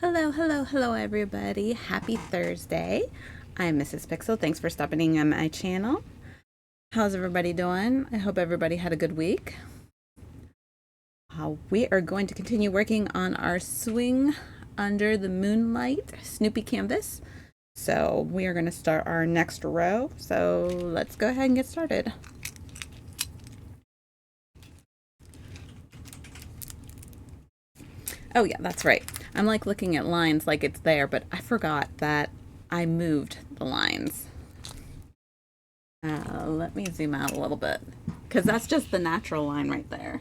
Hello, hello, hello, everybody. Happy Thursday. I'm Mrs. Pixel. Thanks for stopping on my channel. How's everybody doing? I hope everybody had a good week. We are going to continue working on our Swing Under the Moonlight Snoopy canvas. So we are going to start our next row. So let's go ahead and get started. Oh yeah, that's right. I'm like looking at lines like it's there, but I forgot that I moved the lines. Let me zoom out a little bit because that's just the natural line right there.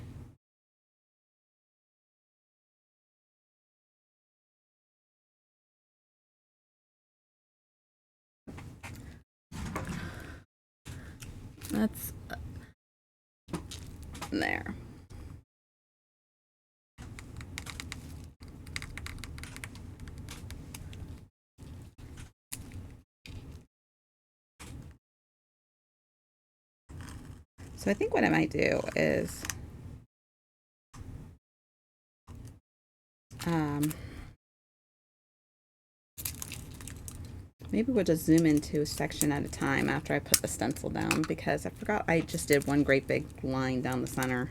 That's there. So I think what I might do is maybe we'll just zoom into a section at a time after I put the stencil down, because I forgot I just did one great big line down the center.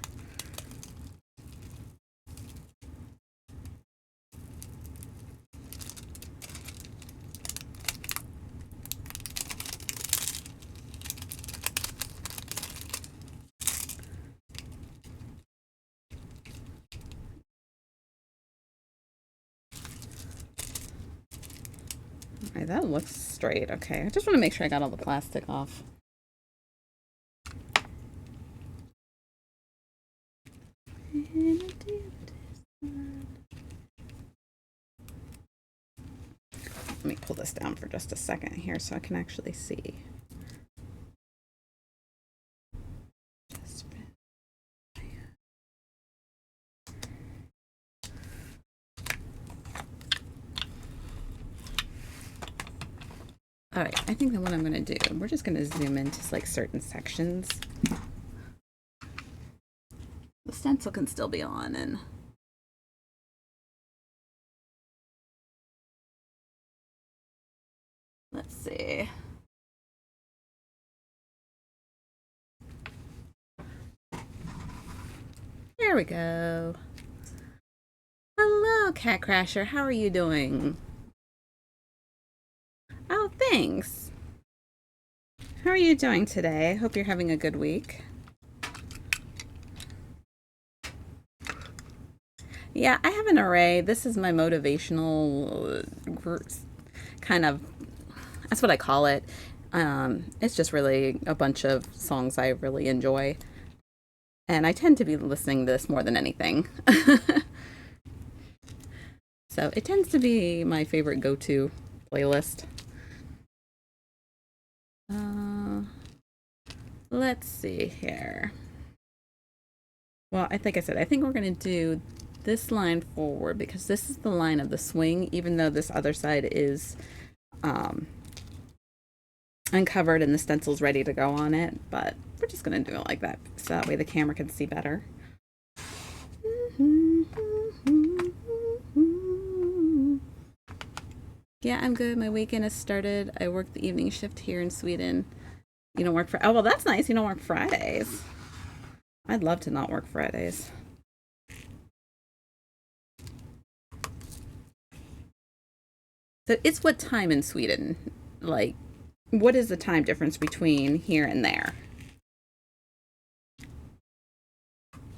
All right, that looks straight. Okay, I just want to make sure I got all the plastic off. Let me pull this down for just a second here so I can actually see. All right, I think that what I'm going to do, we're just going to zoom into like certain sections. The stencil can still be on, and let's see. There we go. Hello, Cat Crasher. How are you doing? Oh, thanks. How are you doing today? I hope you're having a good week. Yeah, I have an array. This is my motivational kind of, that's what I call it. It's just really a bunch of songs I really enjoy. And I tend to be listening to this more than anything. So it tends to be my favorite go-to playlist. Let's see here. Well, I think we're going to do this line forward because this is the line of the swing, even though this other side is uncovered and the stencil's ready to go on it. But we're just going to do it like that so that way the camera can see better. Yeah, I'm good. My weekend has started. I work the evening shift here in Sweden. You don't work for... Oh, well, that's nice. You don't work Fridays. I'd love to not work Fridays. So it's what time in Sweden? Like, what is the time difference between here and there?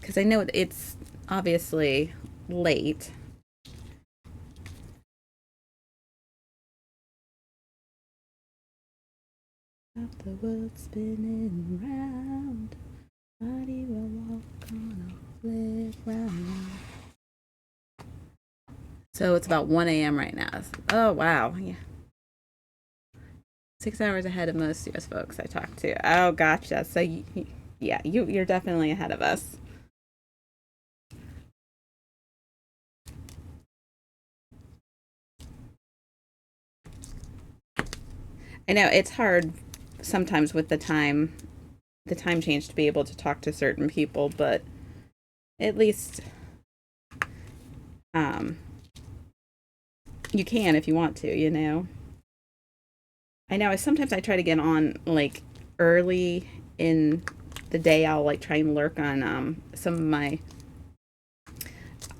Because I know it's obviously late. The world spinning round, body will walk on a playground. So it's about 1 a.m. right now. Oh, wow. Yeah. 6 hours ahead of most US folks I talk to. Oh, gotcha. So, yeah, you're definitely ahead of us. I know it's hard sometimes with the time change to be able to talk to certain people, but at least You can if you want to, you know. I know. Sometimes I try to get on like early in the day. I'll like try and lurk on some of my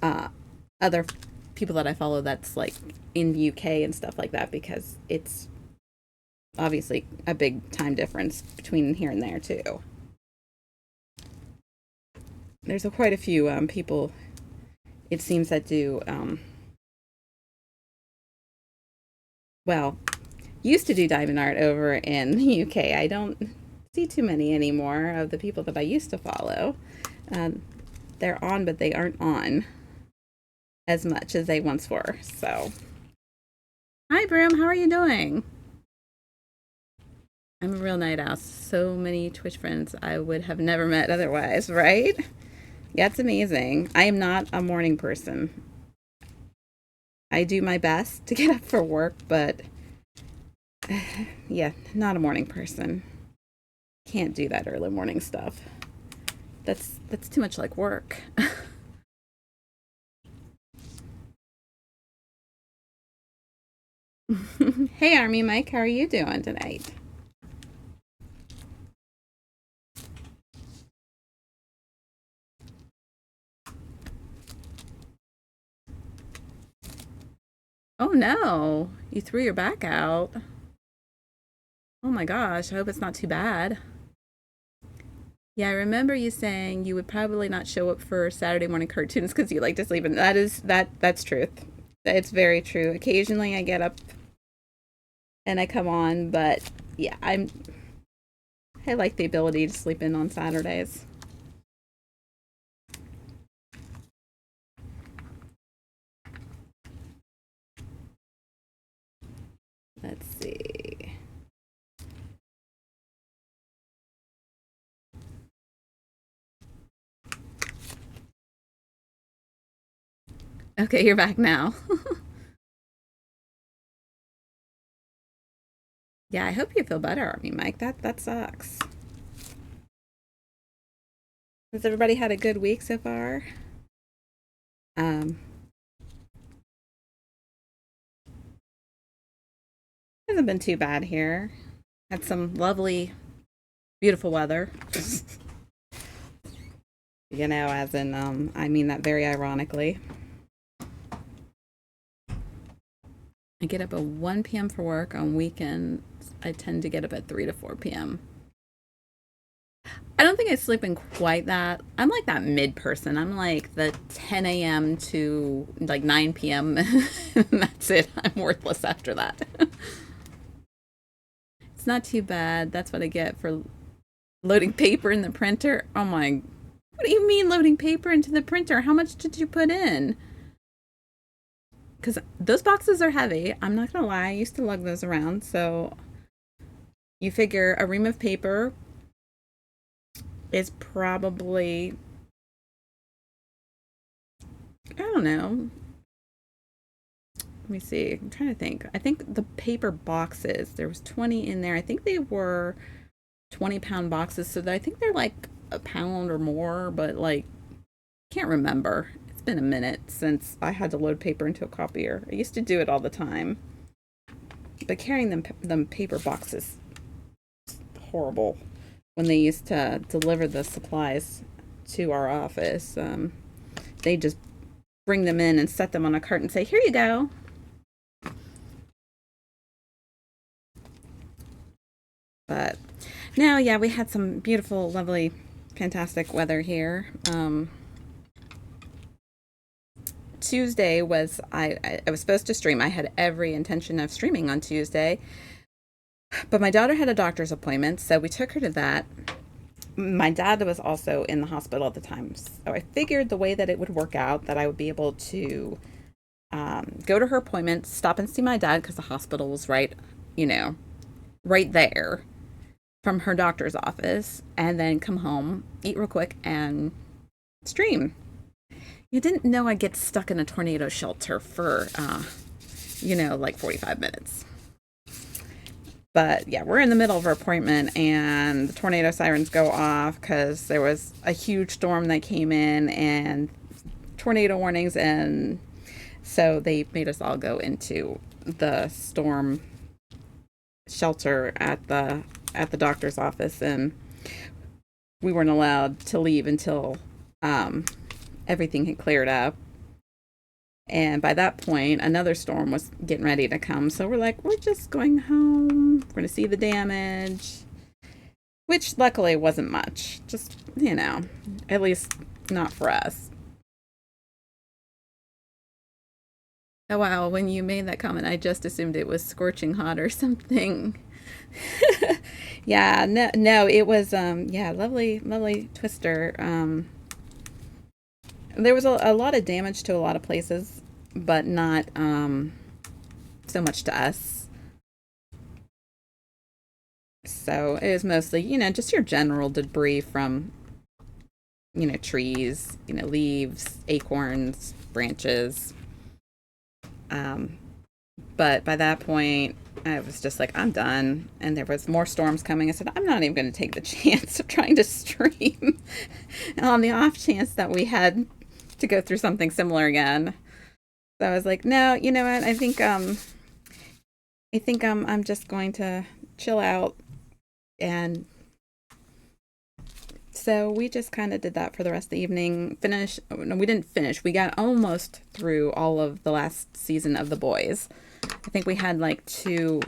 uh, other people that I follow that's like in the UK and stuff like that because it's obviously a big time difference between here and there too. There's quite a few people it seems that do well used to do diamond art over in the UK. I don't see too many anymore of the people that I used to follow. Um, they're on, but they aren't on as much as they once were. So, hi, Broom. How are you doing? I'm a real night owl. So many Twitch friends I would have never met otherwise, right? Yeah, it's amazing. I am not a morning person. I do my best to get up for work, but yeah, not a morning person. Can't do that early morning stuff. That's too much like work. Hey, Army Mike, how are you doing tonight? Oh no, you threw your back out. Oh my gosh, I hope it's not too bad. Yeah, I remember you saying you would probably not show up for Saturday morning cartoons because you like to sleep, and that's truth. It's very true. Occasionally I get up and I come on, but yeah, I like the ability to sleep in on Saturdays. Let's see. Okay, you're back now. Yeah, I hope you feel better, Army Mike. That sucks. Has everybody had a good week so far? Um, hasn't been too bad here. Had some lovely, beautiful weather. You know, as in, I mean that very ironically. I get up at 1 p.m. for work on weekends. I tend to get up at 3 to 4 p.m. I don't think I sleep in quite that. I'm like that mid person. I'm like the 10 a.m. to like 9 p.m. and that's it. I'm worthless after that. It's not too bad. That's what I get for loading paper in the printer. Oh my. What do you mean loading paper into the printer? How much did you put in? Because those boxes are heavy. I'm not going to lie. I used to lug those around. So you figure a ream of paper is probably, I don't know. Let me see. I'm trying to think. I think the paper boxes, there was 20 in there. I think they were 20-pound boxes. So I think they're like a pound or more, but like, can't remember. It's been a minute since I had to load paper into a copier. I used to do it all the time. But carrying them paper boxes, horrible. When they used to deliver the supplies to our office, they just bring them in and set them on a cart and say, "Here you go." But no, yeah, we had some beautiful, lovely, fantastic weather here. Tuesday was I was supposed to stream. I had every intention of streaming on Tuesday, but my daughter had a doctor's appointment, so we took her to that. My dad was also in the hospital at the time, so I figured the way that it would work out that I would be able to go to her appointment, stop and see my dad because the hospital was right, you know, right there from her doctor's office, and then come home, eat real quick, and stream. You didn't know I'd get stuck in a tornado shelter for, like 45 minutes. But yeah, we're in the middle of our appointment and the tornado sirens go off because there was a huge storm that came in and tornado warnings. And So they made us all go into the storm shelter at the doctor's office, and we weren't allowed to leave until um, everything had cleared up. And by that point, another storm was getting ready to come. So we're like, we're just going home. We're going to see the damage, which luckily wasn't much. Just, at least not for us. Oh, wow. When you made that comment, I just assumed it was scorching hot or something. Yeah, no, no, it was, yeah, lovely, lovely twister. There was a lot of damage to a lot of places, but not so much to us. So it was mostly, just your general debris from, trees, leaves, acorns, branches. Um, but by that point, I was just like, I'm done. And there was more storms coming. I said, I'm not even going to take the chance of trying to stream on the off chance that we had to go through something similar again. So I was like, no, you know what? I think I'm just going to chill out. And so we just kind of did that for the rest of the evening. Finish. No, we didn't finish. We got almost through all of the last season of The Boys. I think we had like 2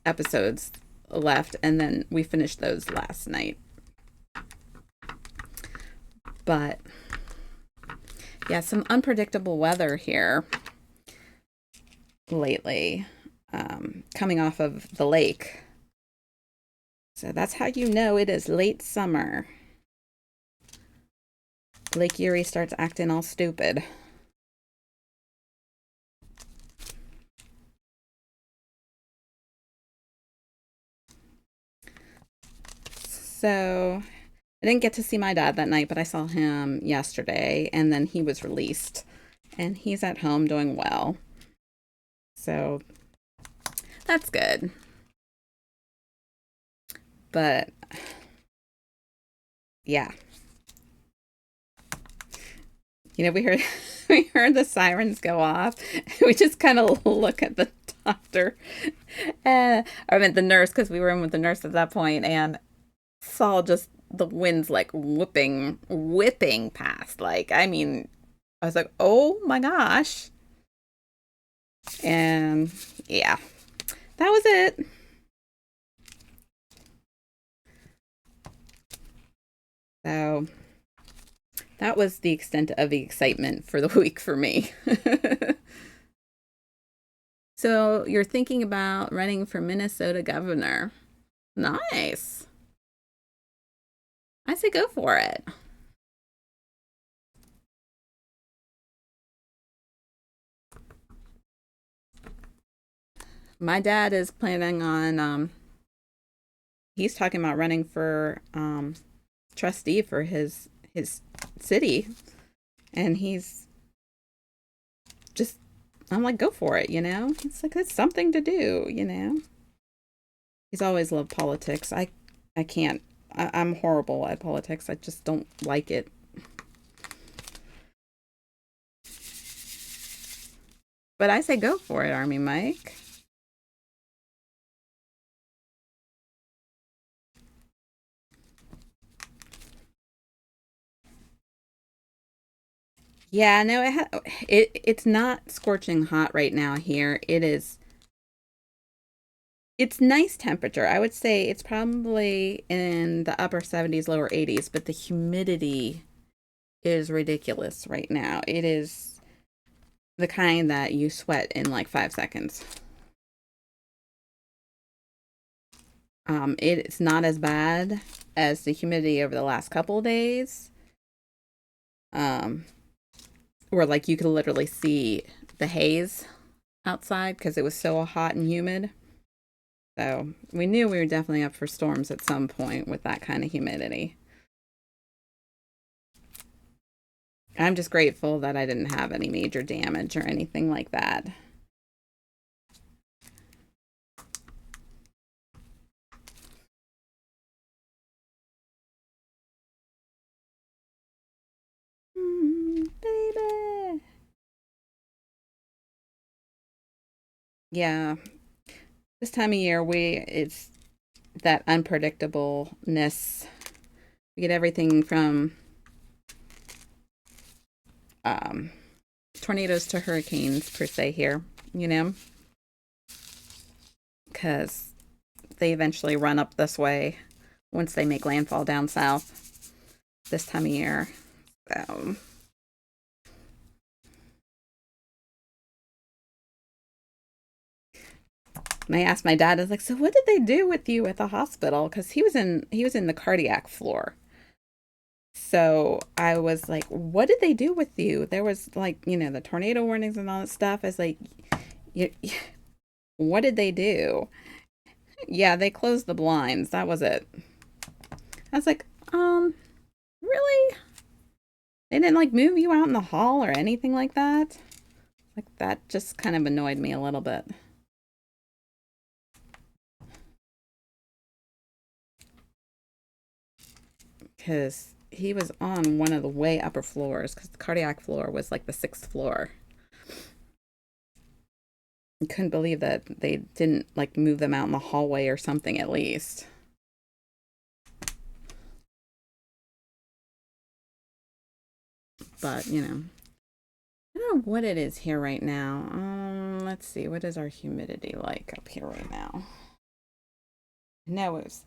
episodes left, and then we finished those last night. But yeah, some unpredictable weather here lately, coming off of the lake. So that's how you know it is late summer. Lake Erie starts acting all stupid. So I didn't get to see my dad that night, but I saw him yesterday, and then he was released, and he's at home doing well. So that's good. But yeah, we heard we heard the sirens go off. We just kind of look at the doctor, I meant the nurse, because we were in with the nurse at that point, and saw just the winds like whipping past. Like, I mean, I was like, oh my gosh. And yeah, that was it. So that was the extent of the excitement for the week for me. So you're thinking about running for Minnesota governor. Nice. I say go for it. My dad is planning on he's talking about running for trustee for his city, and he's just, I'm like, go for it. It's like, it's something to do. He's always loved politics. I can't, I'm horrible at politics. I just don't like it. But I say go for it, Army Mike. Yeah, no, it's not scorching hot right now here. It's nice temperature. I would say it's probably in the upper 70s, lower 80s, but the humidity is ridiculous right now. It is the kind that you sweat in like 5 seconds. It's not as bad as the humidity over the last couple of days. Um, where like you could literally see the haze outside because it was so hot and humid. So we knew we were definitely up for storms at some point with that kind of humidity. I'm just grateful that I didn't have any major damage or anything like that. Baby. Yeah, this time of year it's that unpredictableness. We get everything from um, tornadoes to hurricanes per se here, you know, because they eventually run up this way once they make landfall down south this time of year. So, and I asked my dad, I was like, "So what did they do with you at the hospital?" Because he was in the cardiac floor. So I was like, "What did they do with you?" There was like, the tornado warnings and all that stuff. I was like, you, "What did they do?" Yeah, they closed the blinds. That was it. I was like, really? They didn't like move you out in the hall or anything like that? Like that just kind of annoyed me a little bit. Because he was on one of the way upper floors because the cardiac floor was like the sixth floor. I couldn't believe that they didn't like move them out in the hallway or something at least. But, I don't know what it is here right now. Let's see. What is our humidity like up here right now? No, it was.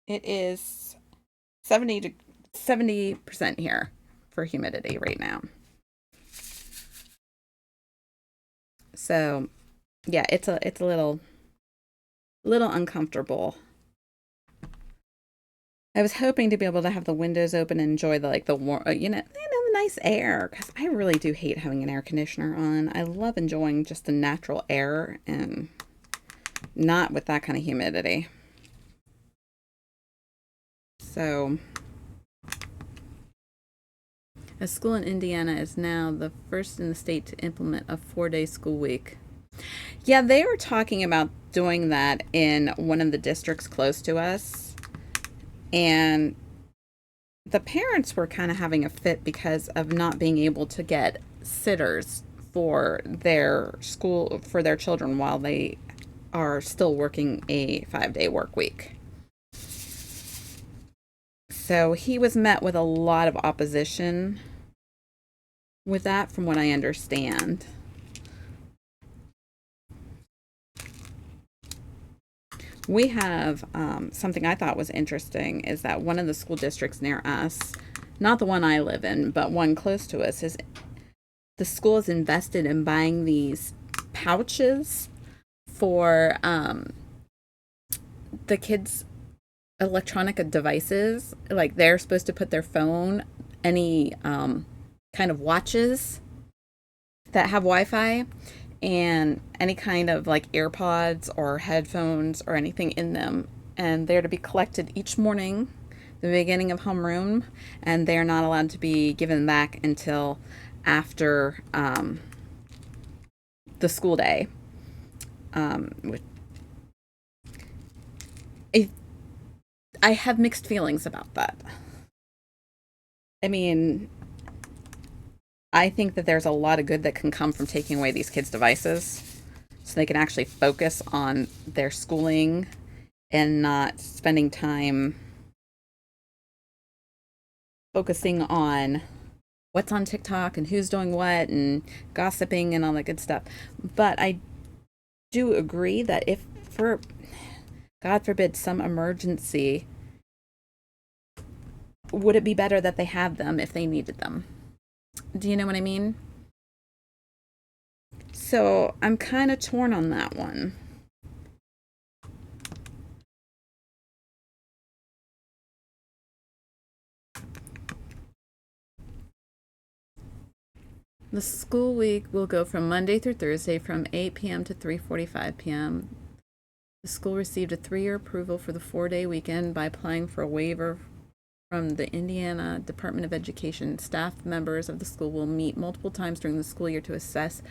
It is 70 to 70% here for humidity right now. So, yeah, it's a little uncomfortable. I was hoping to be able to have the windows open and enjoy the warm, the nice air because I really do hate having an air conditioner on. I love enjoying just the natural air and not with that kind of humidity. So, a school in Indiana is now the first in the state to implement a 4-day school week. Yeah, they were talking about doing that in one of the districts close to us. And the parents were kind of having a fit because of not being able to get sitters for their school for their children while they are still working a 5-day work week. So he was met with a lot of opposition with that, from what I understand. We have something I thought was interesting is that one of the school districts near us, not the one I live in, but one close to us, is the school is invested in buying these pouches for the kids' electronic devices. Like they're supposed to put their phone, any kind of watches that have Wi Fi, and any kind of like AirPods or headphones or anything in them. And they're to be collected each morning, the beginning of homeroom, and they're not allowed to be given back until after the school day. Um, I, I have mixed feelings about that. I mean, I think that there's a lot of good that can come from taking away these kids' devices so they can actually focus on their schooling and not spending time focusing on what's on TikTok and who's doing what and gossiping and all that good stuff. But I do agree that if, for God forbid, some emergency, would it be better that they have them if they needed them? Do you know what I mean? So I'm kind of torn on that one. The school week will go from Monday through Thursday from 8 p.m. to 3:45 p.m. The school received a 3-year approval for the 4-day weekend by applying for a waiver from the Indiana Department of Education. Staff members of the school will meet multiple times during the school year to assess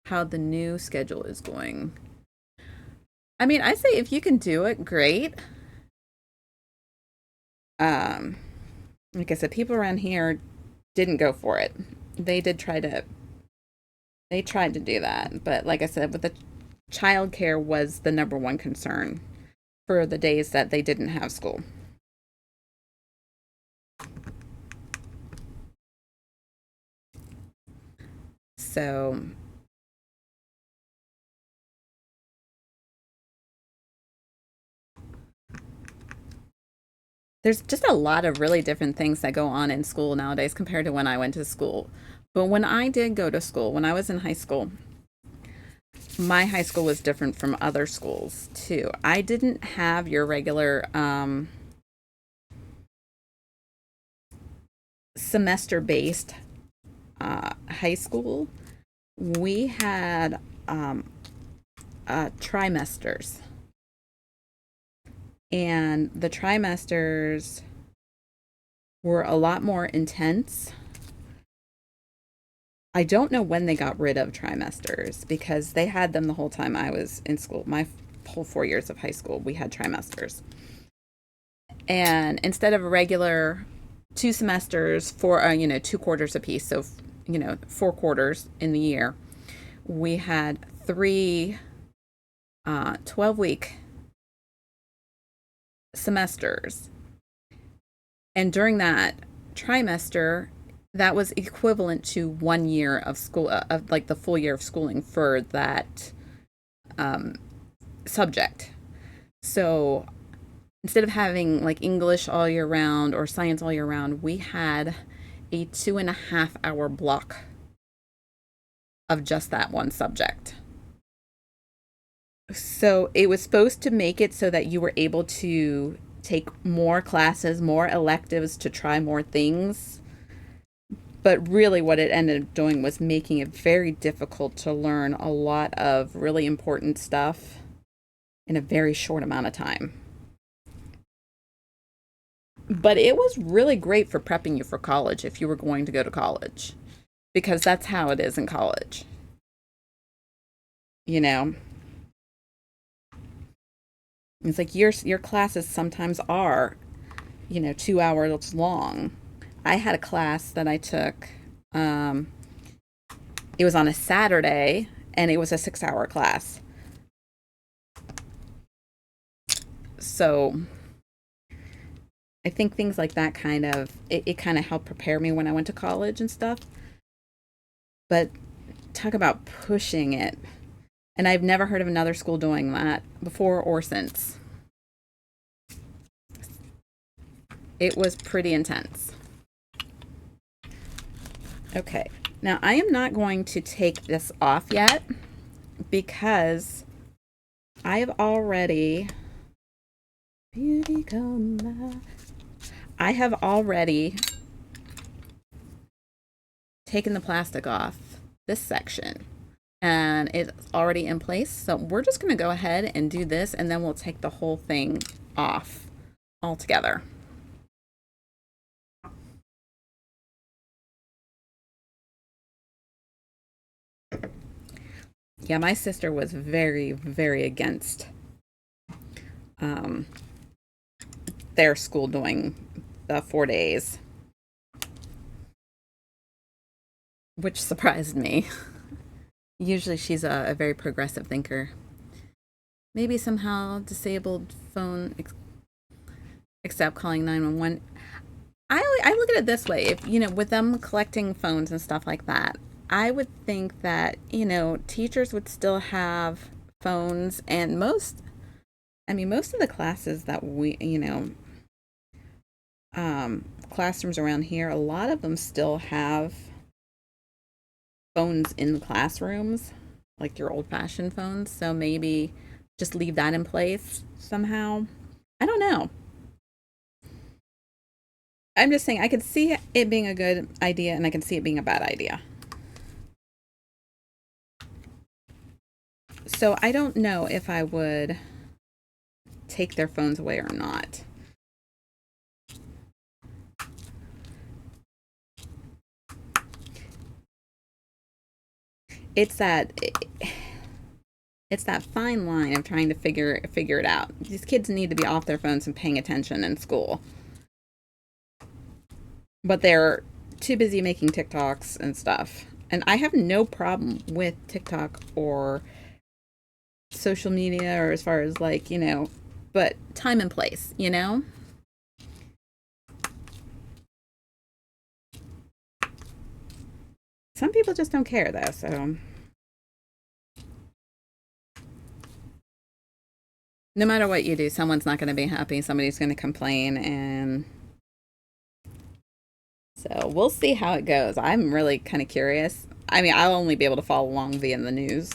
how the new schedule is going. I mean, I say if you can do it, great. Um, like I said, people around here didn't go for it. They did try to they tried to do that, but like I said, with the childcare was the number one concern for the days that they didn't have school. So there's just a lot of really different things that go on in school nowadays compared to when I went to school. But when I did go to school, when I was in high school, my high school was different from other schools too. I didn't have your regular semester based high school. We had trimesters. And the trimesters were a lot more intense. I don't know when they got rid of trimesters because they had them the whole time I was in school. My whole 4 years of high school, we had trimesters. And instead of a regular 2 semesters for, 2 quarters apiece, so, 4 quarters in the year, we had three 12-week semesters. And during that trimester, that was equivalent to 1 year of school, of like the full year of schooling for that um, subject. So instead of having like English all year round or science all year round, we had a 2.5 hour block of just that one subject. So it was supposed to make it so that you were able to take more classes, more electives to try more things. But really, what it ended up doing was making it very difficult to learn a lot of really important stuff in a very short amount of time. But it was really great for prepping you for college if you were going to go to college, because that's how it is in college. You know, it's like your classes sometimes are, 2 hours long. I had a class that I took. Um, it was on a Saturday, and it was a 6 hour class. So I think things like that it kind of helped prepare me when I went to college and stuff. But talk about pushing it. And I've never heard of another school doing that before or since. It was pretty intense. Okay, now I am not going to take this off yet because I have already beauty come back. I have already taken the plastic off this section and it's already in place. So we're just going to go ahead and do this and then we'll take the whole thing off altogether. Yeah, my sister was very, very against um, their school doing the 4 days, which surprised me. Usually she's a very progressive thinker. Maybe somehow disabled phone, except calling 911. I look at it this way. If, with them collecting phones and stuff like that, I would think that, teachers would still have phones and most of the classes that classrooms around here, a lot of them still have phones in the classrooms, like your old fashioned phones. So maybe just leave that in place somehow. I don't know. I'm just saying I could see it being a good idea and I can see it being a bad idea. So I don't know if I would take their phones away or not. it's that it's that fine line of trying to figure it out. These kids need to be off their phones and paying attention in school, but they're too busy making TikToks and stuff. And I have no problem with TikTok or social media, or as far as like, but time and place, Some people just don't care though, so no matter what you do, someone's not going to be happy, somebody's going to complain, and so we'll see how it goes. I'm really kind of curious. I mean, I'll only be able to follow along via the news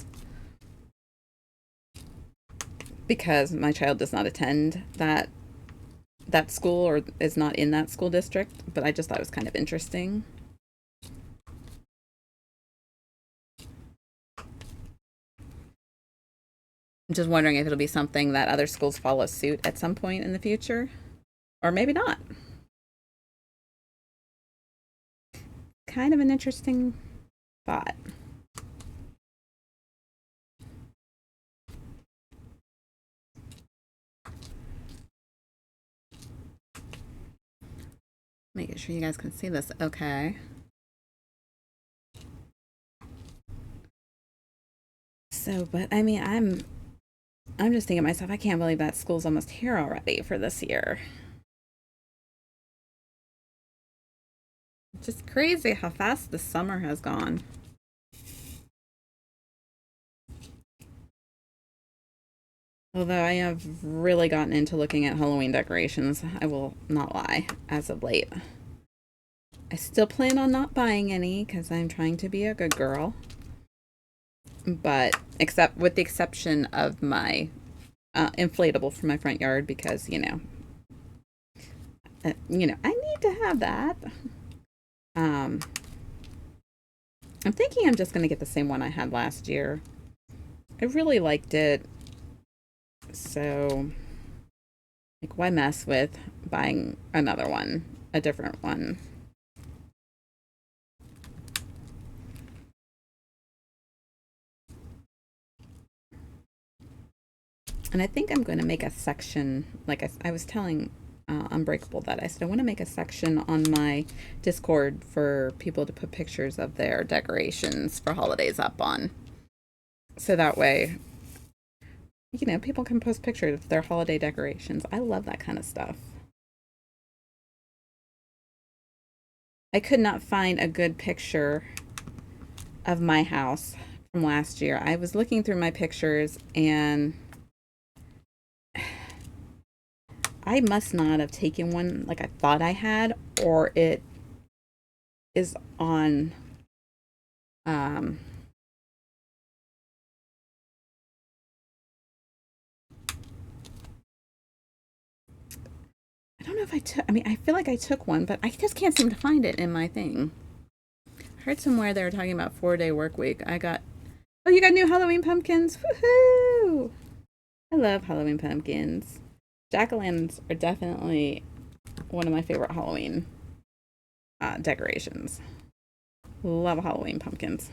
because my child does not attend that school or is not in that school district, but I just thought it was kind of interesting. I'm just wondering if it'll be something that other schools follow suit at some point in the future, or maybe not. Kind of an interesting thought. Making sure you guys can see this okay. So, but I mean, I'm just thinking to myself, I can't believe that school's almost here already for this year. Just crazy how fast the summer has gone. Although I have really gotten into looking at Halloween decorations, I will not lie, as of late. I still plan on not buying any because I'm trying to be a good girl. But except with the exception of my inflatable for my front yard because I need to have that. Um, I'm thinking I'm just gonna get the same one I had last year. I really liked it, so like, why mess with buying another one, a different one? And I think I'm going to make a section, like I was telling Unbreakable that I said I want to make a section on my Discord for people to put pictures of their decorations for holidays up on. So that way, people can post pictures of their holiday decorations. I love that kind of stuff. I could not find a good picture of my house from last year. I was looking through my pictures and I must not have taken one like I thought I had, or it is on um I don't know if I mean, I feel like I took one, but I just can't seem to find it in my thing. I heard somewhere they were talking about 4-day work week. Oh, you got new Halloween pumpkins. Woohoo! I love Halloween pumpkins. Jack-o'-lanterns are definitely one of my favorite Halloween decorations. Love Halloween pumpkins.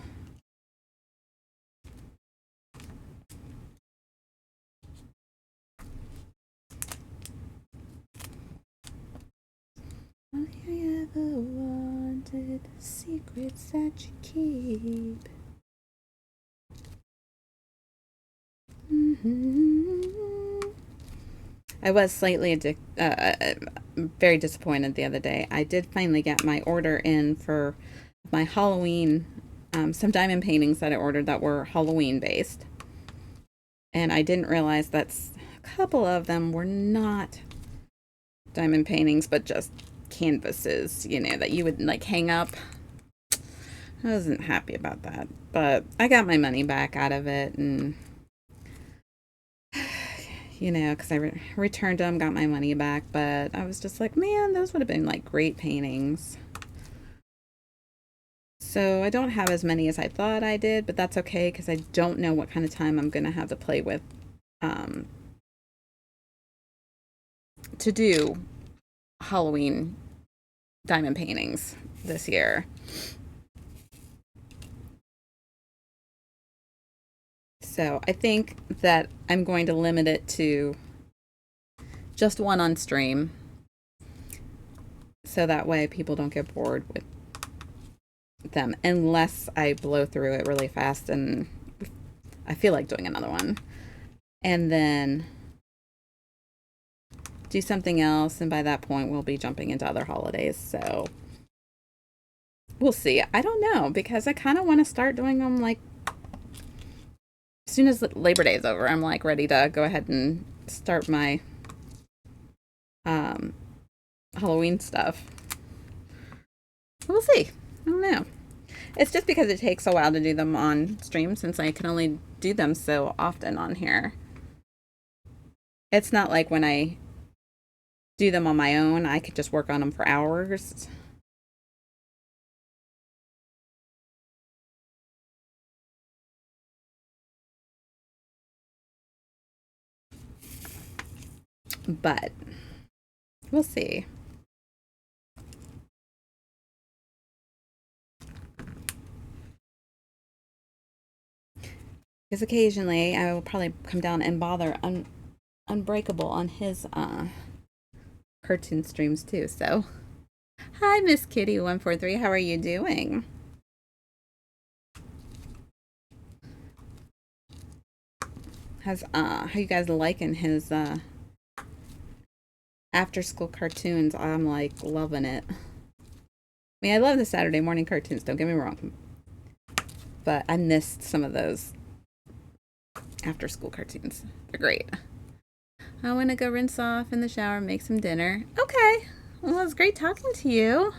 All I ever wanted, secrets that you keep. I was very disappointed the other day. I did finally get my order in for my Halloween, some diamond paintings that I ordered that were Halloween based. And I didn't realize that a couple of them were not diamond paintings, but just canvases, that you would like hang up. I wasn't happy about that, but I got my money back out of it, and because I returned them, got my money back, but I was just like, man, those would have been like great paintings. So I don't have as many as I thought I did, but that's okay because I don't know what kind of time I'm going to have to play with um, to do Halloween diamond paintings this year. So I think that I'm going to limit it to just one on stream. So that way people don't get bored with them unless I blow through it really fast and I feel like doing another one. And then do something else. And by that point, we'll be jumping into other holidays. So we'll see. I don't know because I kind of want to start doing them like as soon as Labor Day is over. I'm like ready to go ahead and start my um, Halloween stuff. We'll see. I don't know. It's just because it takes a while to do them on stream since I can only do them so often on here. It's not like when I do them on my own, I could just work on them for hours. But we'll see. Because occasionally I will probably come down and bother Unbreakable on his cartoon streams too. So, hi, Miss Kitty 143. How are you doing? How you guys liking his after school cartoons? I'm like loving it. I mean, I love the Saturday morning cartoons. Don't get me wrong, but I missed some of those after school cartoons. They're great. I want to go rinse off in the shower and make some dinner. Okay. Well, it was great talking to you.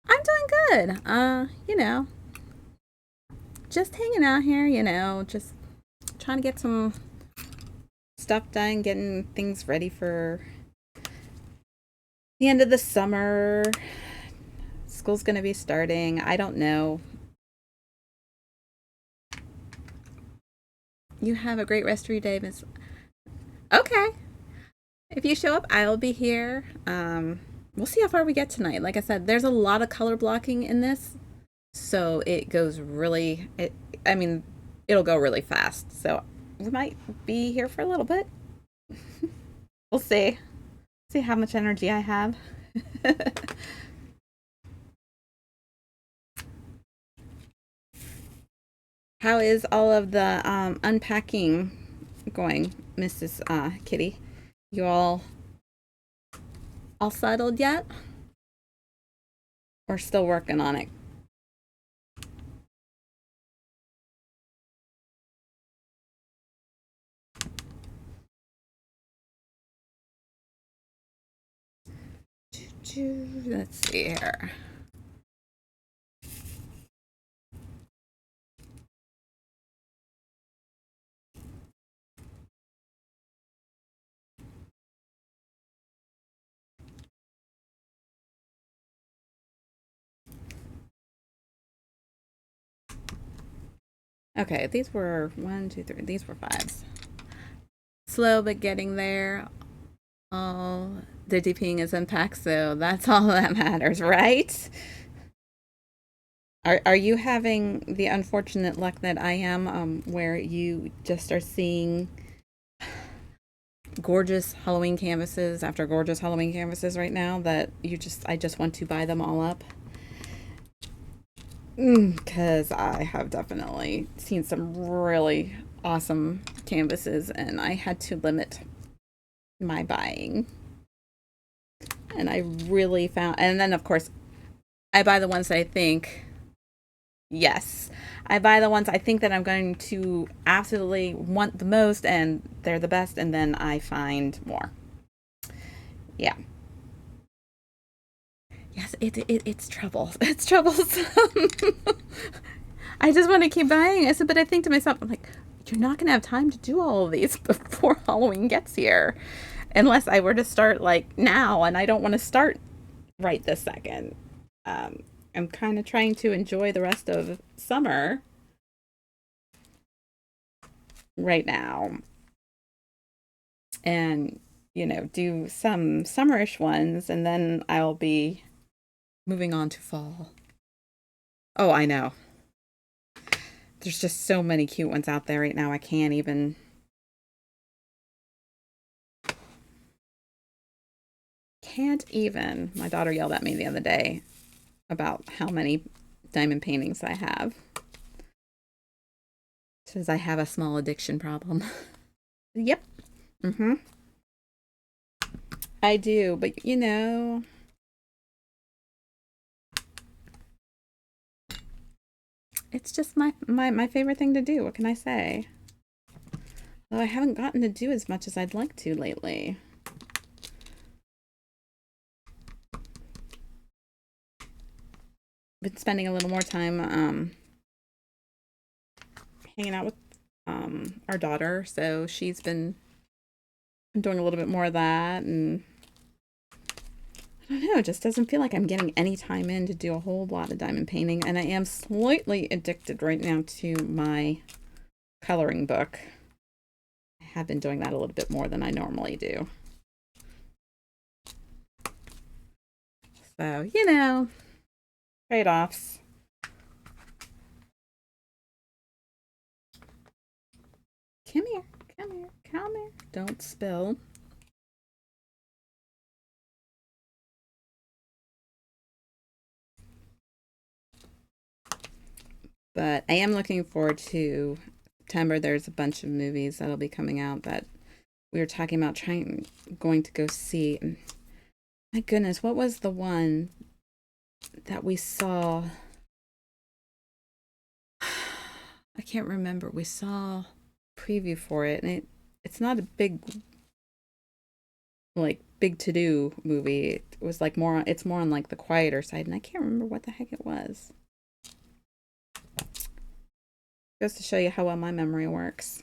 I'm doing good. Just hanging out here, just trying to get some stuff done, getting things ready for the end of the summer. School's going to be starting. I don't know. You have a great rest of your day, Miss. Okay. If you show up, I'll be here. We'll see how far we get tonight. Like I said, there's a lot of color blocking in this, so it goes really. It'll go really fast. So we might be here for a little bit. We'll see. See how much energy I have. How is all of the unpacking going, Mrs. Kitty? You all settled yet? Or still working on it? Let's see here. Okay, these were 1, 2, 3. These were 5s. Slow but getting there. All the DPing is unpacked, so that's all that matters, right? Are you having the unfortunate luck that I am, where you just are seeing gorgeous Halloween canvases after gorgeous Halloween canvases right now that I just want to buy them all up? Because I have definitely seen some really awesome canvases and I had to limit my buying. And I really found, and then of course, I buy the ones that I think, yes, I buy the ones I think that I'm going to absolutely want the most and they're the best, and then I find more. Yeah. Yes, it's trouble. It's troublesome. I just want to keep buying. I said, but I think to myself, I'm like, you're not going to have time to do all of these before Halloween gets here. Unless I were to start like now, and I don't want to start right this second. I'm kind of trying to enjoy the rest of summer right now. And, do some summerish ones, and then I'll be moving on to fall. Oh, I know. There's just so many cute ones out there right now. I can't even. Can't even. My daughter yelled at me the other day about how many diamond paintings I have. Says I have a small addiction problem. Yep. Mm-hmm. I do, but it's just my favorite thing to do. What can I say? Though I haven't gotten to do as much as I'd like to lately. Been spending a little more time hanging out with our daughter, so she's been doing a little bit more of that, and I don't know, it just doesn't feel like I'm getting any time in to do a whole lot of diamond painting, and I am slightly addicted right now to my coloring book. I have been doing that a little bit more than I normally do. So, trade-offs. Come here, come here, come here. Don't spill. But I am looking forward to September. There's a bunch of movies that'll be coming out that we were talking about going to go see. My goodness, what was the one that we saw? I can't remember. We saw a preview for it, and it's not a big to do movie. It was like it's more on like the quieter side, and I can't remember what the heck it was. Goes to show you how well my memory works.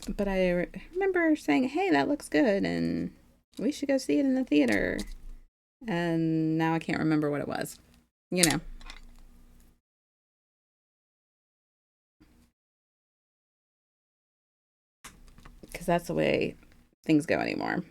But I remember saying, hey, that looks good, and we should go see it in the theater. And now I can't remember what it was. Because that's the way things go anymore.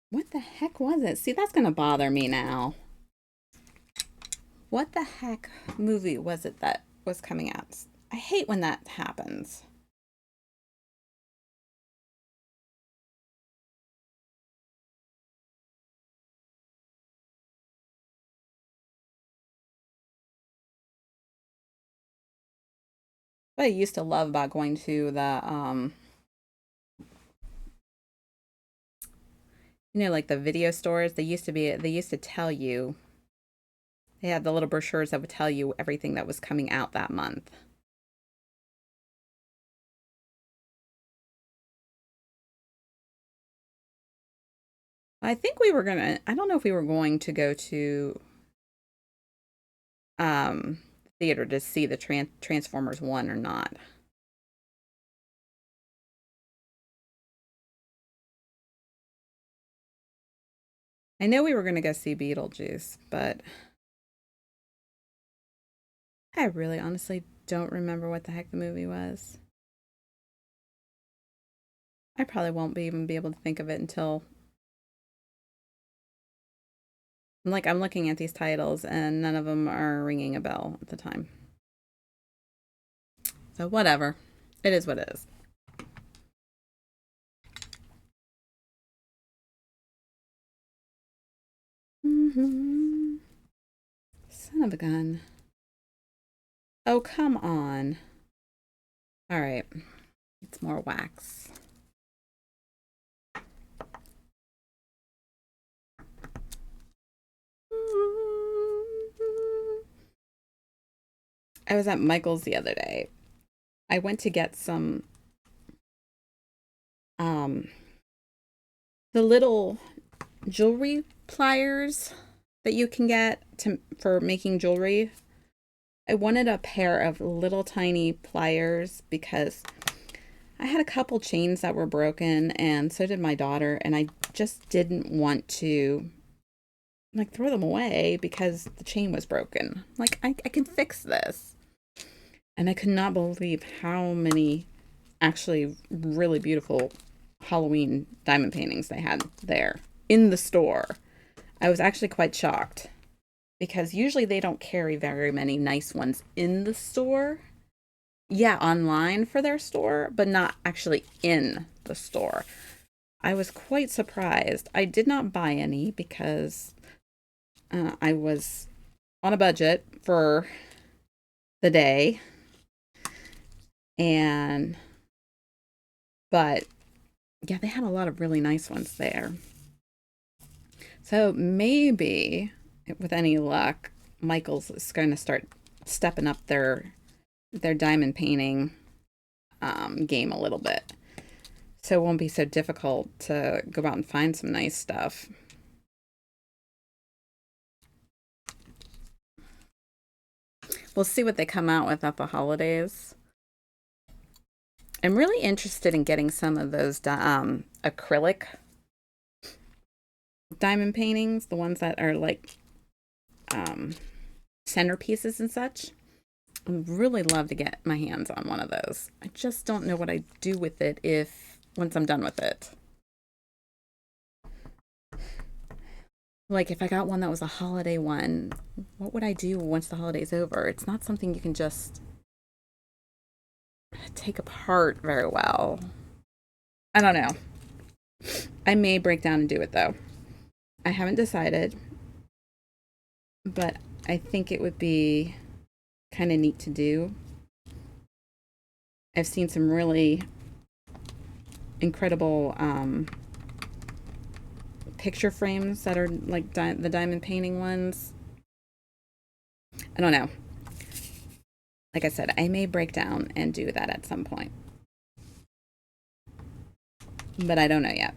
What the heck was it? See, that's going to bother me now. What the heck movie was it that was coming out? I hate when that happens. What I used to love about going to like the video stores, they used to tell you, they had the little brochures that would tell you everything that was coming out that month. I think I don't know if we were going to go to um theater to see the Transformers 1 or not. I know we were going to go see Beetlejuice, but I really honestly don't remember what the heck the movie was. I probably won't even be able to think of it until I'm looking at these titles and none of them are ringing a bell at the time. So whatever. It is what it is. Mm-hmm. Son of a gun. Oh, come on. All right. It's more wax. I was at Michael's the other day. I went to get some the little jewelry pliers that you can get for making jewelry. I wanted a pair of little tiny pliers because I had a couple chains that were broken, and so did my daughter, and I just didn't want to like throw them away because the chain was broken. Like, I can fix this. And I could not believe how many actually really beautiful Halloween diamond paintings they had there in the store. I was actually quite shocked because usually they don't carry very many nice ones in the store. Yeah, online for their store, but not actually in the store. I was quite surprised. I did not buy any because I was on a budget for the day, and but yeah, they had a lot of really nice ones there. So maybe, with any luck, Michael's is going to start stepping up their diamond painting game a little bit, so it won't be so difficult to go out and find some nice stuff. We'll see what they come out with at the holidays. I'm really interested in getting some of those acrylic diamond paintings, the ones that are like um, centerpieces and such. I'd really love to get my hands on one of those. I just don't know what I do with it if once I'm done with it. Like if I got one that was a holiday one, what would I do once the holiday's over? It's not something you can just take apart very well. I don't know. I may break down and do it though. I haven't decided, but I think it would be kind of neat to do. I've seen some really incredible picture frames that are like the diamond painting ones. I don't know. Like I said, I may break down and do that at some point, but I don't know yet.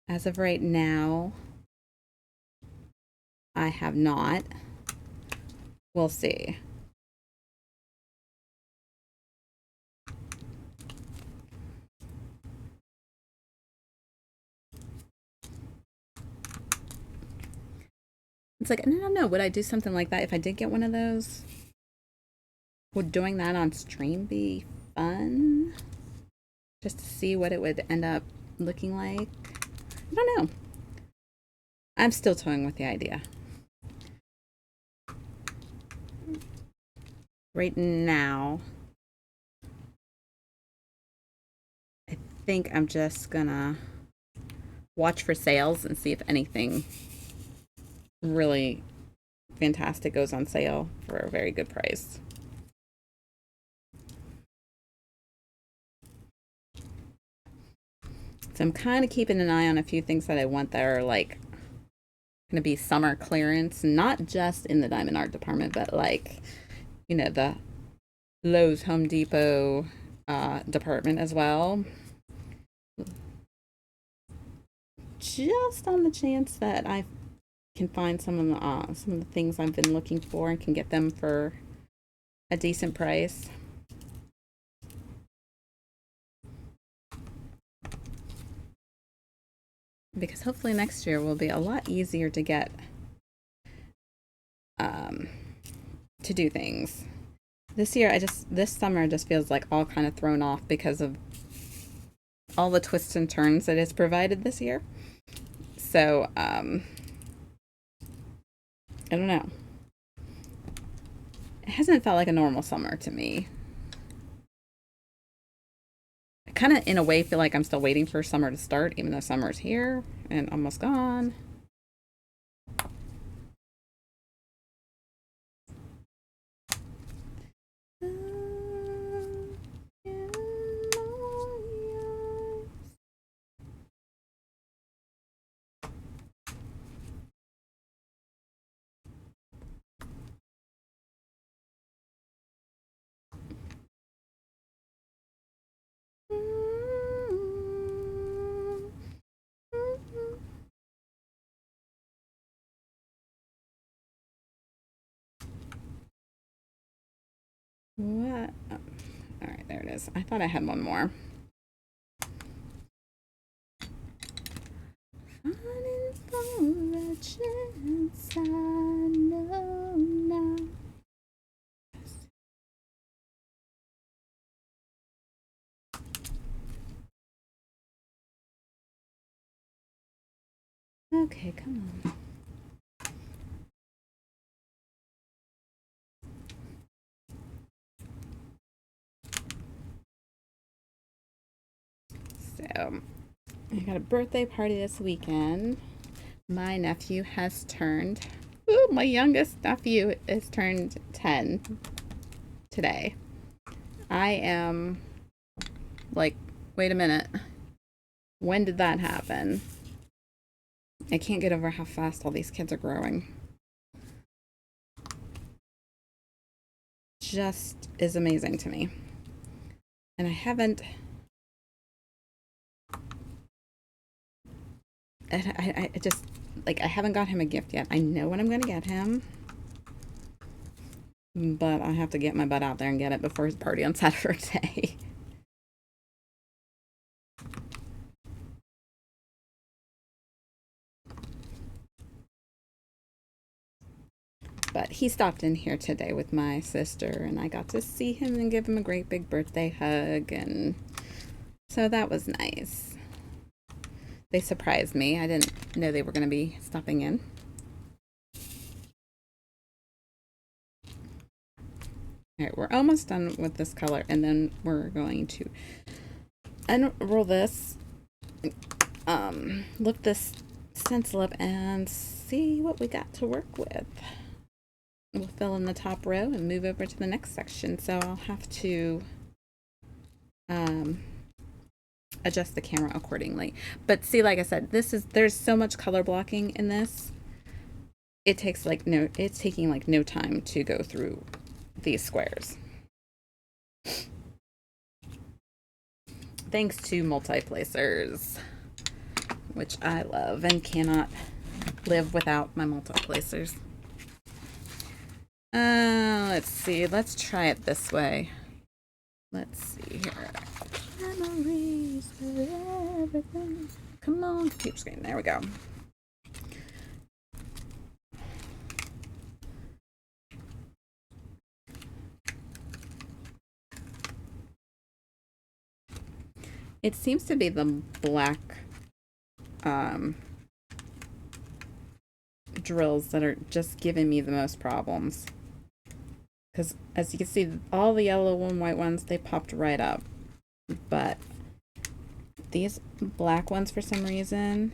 As of right now, I have not. We'll see. It's like, I don't know. Would I do something like that if I did get one of those? Would doing that on stream be fun? Just to see what it would end up looking like? I don't know. I'm still toying with the idea. Right now, I think I'm just gonna watch for sales and see if anything really fantastic goes on sale for a very good price. So I'm kind of keeping an eye on a few things that I want that are like going to be summer clearance, not just in the diamond art department, but like, the Lowe's Home Depot department as well. Just on the chance that I can find some of the things I've been looking for and can get them for a decent price. Because hopefully next year will be a lot easier to get um, to do things. This summer just feels like all kind of thrown off because of all the twists and turns that it's provided this year. So, I don't know. It hasn't felt like a normal summer to me. I kind of, in a way, feel like I'm still waiting for summer to start, even though summer's here and almost gone. What? Oh, all right, there it is. I thought I had one more. Running for a chance, I know now. Okay, come on. So, I got a birthday party this weekend. My nephew has turned, ooh, my youngest nephew has turned 10 today. I am like, wait a minute. When did that happen? I can't get over how fast all these kids are growing. Just is amazing to me. And I haven't. I just, like, I haven't got him a gift yet. I know what I'm going to get him. But I have to get my butt out there and get it before his party on Saturday. But he stopped in here today with my sister, and I got to see him and give him a great big birthday hug, and so that was nice. They surprised me. I didn't know they were going to be stopping in. All right, we're almost done with this color, and then we're going to unroll this, lift this stencil up, and see what we got to work with. We'll fill in the top row and move over to the next section. So I'll have to adjust the camera accordingly. But see, like I said, there's so much color blocking in this. It's taking like no time to go through these squares. Thanks to multi-placers, which I love and cannot live without my multi-placers. Let's see. Let's try it this way. Let's see here. Memories of everything. Come on, computer screen. There we go. It seems to be the black drills that are just giving me the most problems. Because as you can see, all the yellow and white ones, they popped right up. But these black ones, for some reason,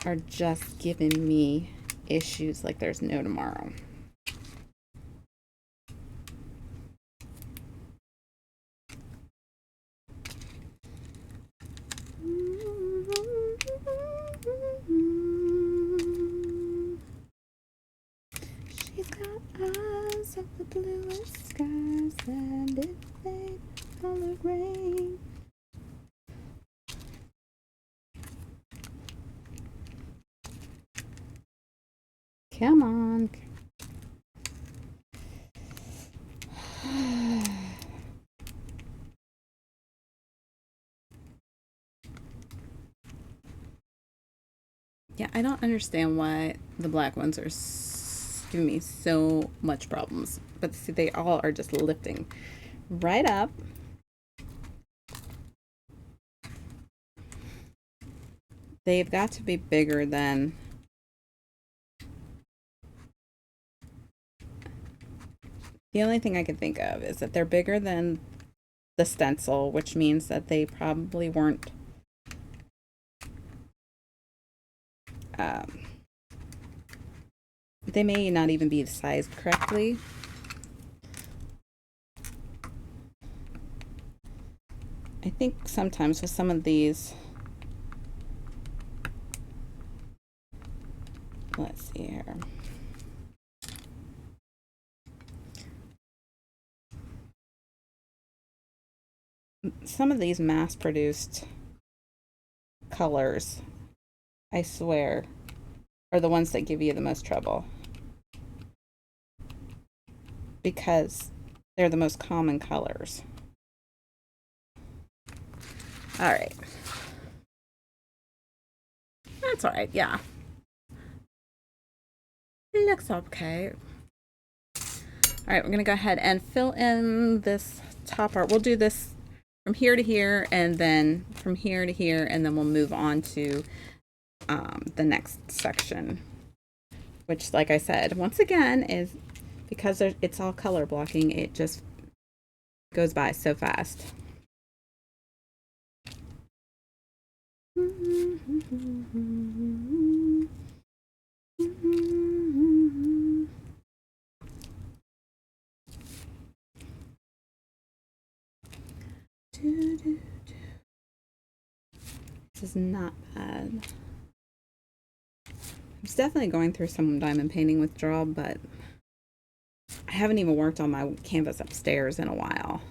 are just giving me issues like there's no tomorrow. She's got eyes of the bluest skies, and if they color rain. Come on. Yeah, I don't understand why the black ones are giving me so much problems. But see, they all are just lifting right up. They've got to be bigger than the only thing I can think of is that they're bigger than the stencil, which means that they probably weren't they may not even be sized correctly. I think sometimes with some of these, let's see here. Some of these mass-produced colors, I swear, are the ones that give you the most trouble. Because they're the most common colors. All right. That's all right. Yeah. It looks okay. All right, we're going to go ahead and fill in this top part. We'll do this from here to here and then from here to here, and then we'll move on to the next section, which, like I said, once again, is because it's all color blocking, it just goes by so fast. This is not bad. I was definitely going through some diamond painting withdrawal, but I haven't even worked on my canvas upstairs in a while.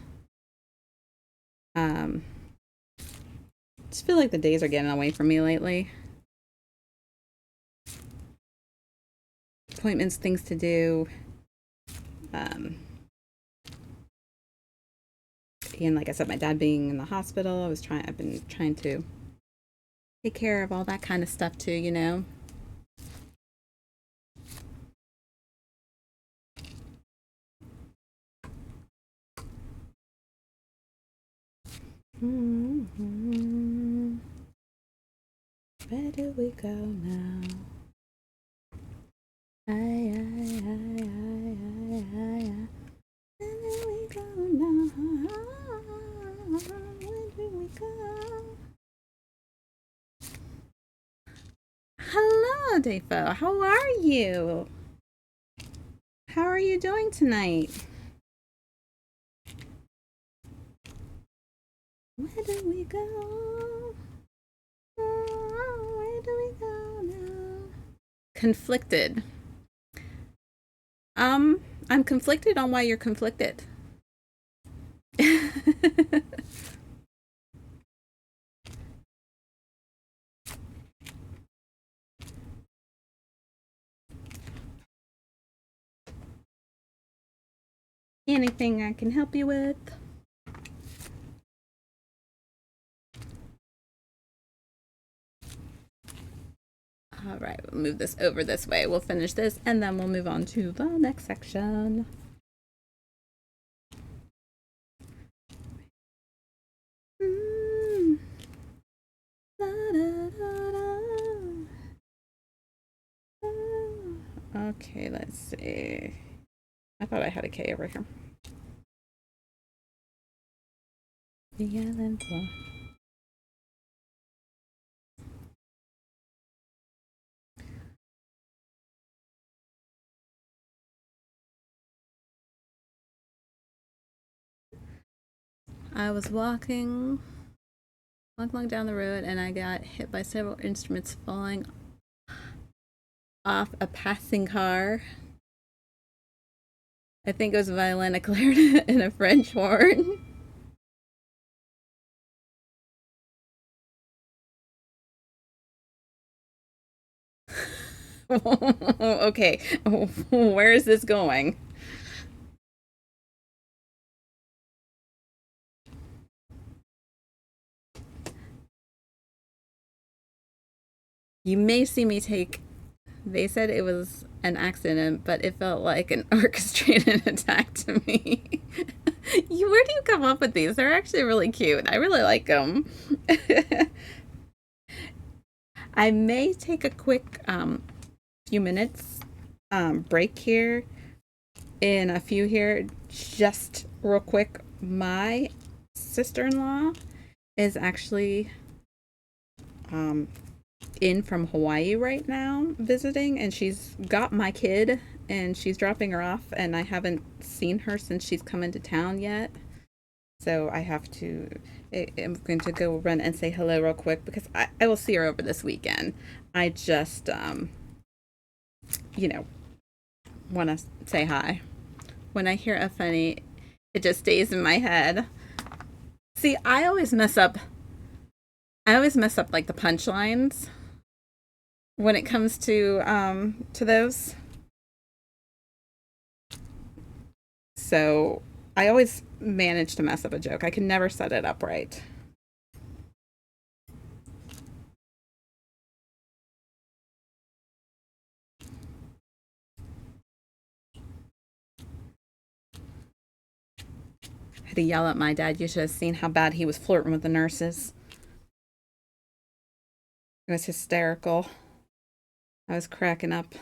Just feel like the days are getting away from me lately. Appointments, things to do. And like I said, my dad being in the hospital, I've been trying to take care of all that kind of stuff too, you know. Where do we go now? Where do we go now? Where do we go? Hello, Defo. How are you? How are you doing tonight? Where do we go? Where do we go now? Conflicted. I'm conflicted on why you're conflicted. Anything I can help you with? All right, we'll move this over this way. We'll finish this and then we'll move on to the next section. Okay, let's see. I thought I had a K over here. The island floor. I was walking down the road and I got hit by several instruments falling off a passing car. I think it was a violin, a clarinet, and a French horn. Okay, where is this going? You may see me take. They said it was an accident, but it felt like an orchestrated attack to me. Where do you come up with these? They're actually really cute. I really like them. I may take a quick few minutes break here in a few here. Just real quick, my sister-in-law is actually in from Hawaii right now visiting, and she's got my kid and she's dropping her off, and I haven't seen her since she's come into town yet. So I'm going to go run and say hello real quick because I will see her over this weekend. I just, want to say hi. When I hear a funny, it just stays in my head. See, I always mess up like the punchlines when it comes to those. So I always manage to mess up a joke. I can never set it up right. to yell at my dad. You should have seen how bad he was flirting with the nurses. It was hysterical. I was cracking up.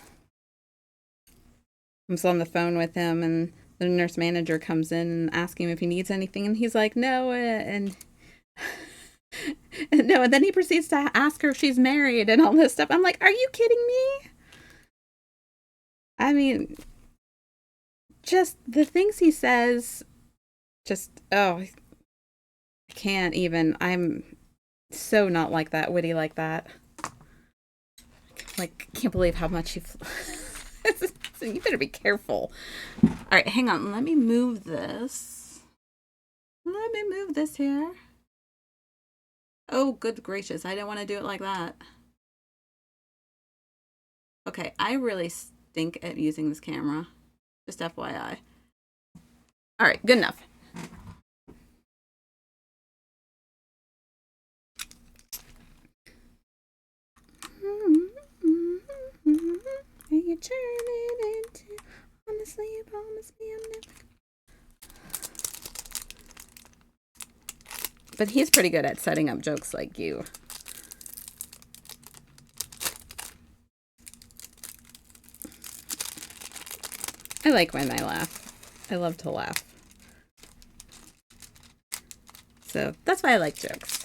I was on the phone with him, and the nurse manager comes in and asks him if he needs anything, and he's like, no, and no, and then he proceeds to ask her if she's married and all this stuff. I'm like, are you kidding me? I mean, just the things he says, just, oh, I can't even. I'm so not like that, witty like that. Like, can't believe how much so you better be careful. All right, hang on. Let me move this. Let me move this here. Oh, good gracious. I didn't want to do it like that. Okay, I really stink at using this camera. Just FYI. All right, good enough. You turn it into, honestly, you promise me I'm never. But he's pretty good at setting up jokes like you. I like when I laugh. I love to laugh. So that's why I like jokes.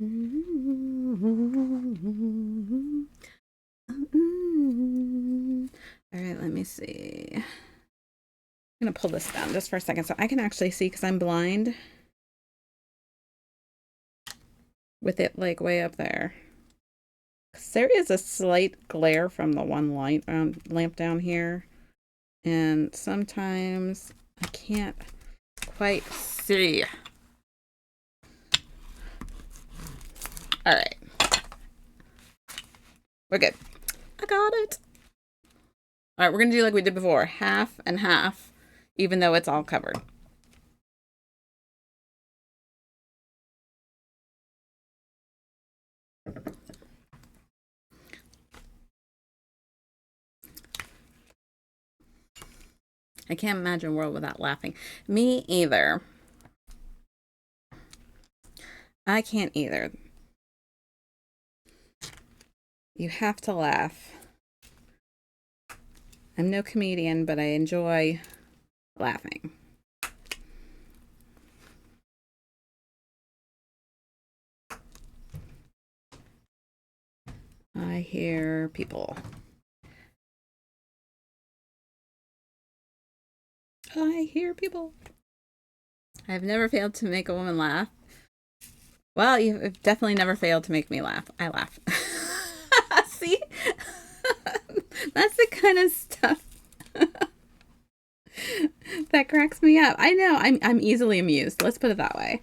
All right, let me see. I'm going to pull this down just for a second so I can actually see because I'm blind with it like way up there. There is a slight glare from the one light lamp down here, and sometimes I can't quite see. All right, we're good. I got it. All right, we're gonna do like we did before, half and half, even though it's all covered. I can't imagine a world without laughing. Me either. I can't either. You have to laugh. I'm no comedian, but I enjoy laughing. I hear people. I hear people. I've never failed to make a woman laugh. Well, you've definitely never failed to make me laugh. I laugh. See? That's the kind of stuff that cracks me up. I know, I'm easily amused. Let's put it that way.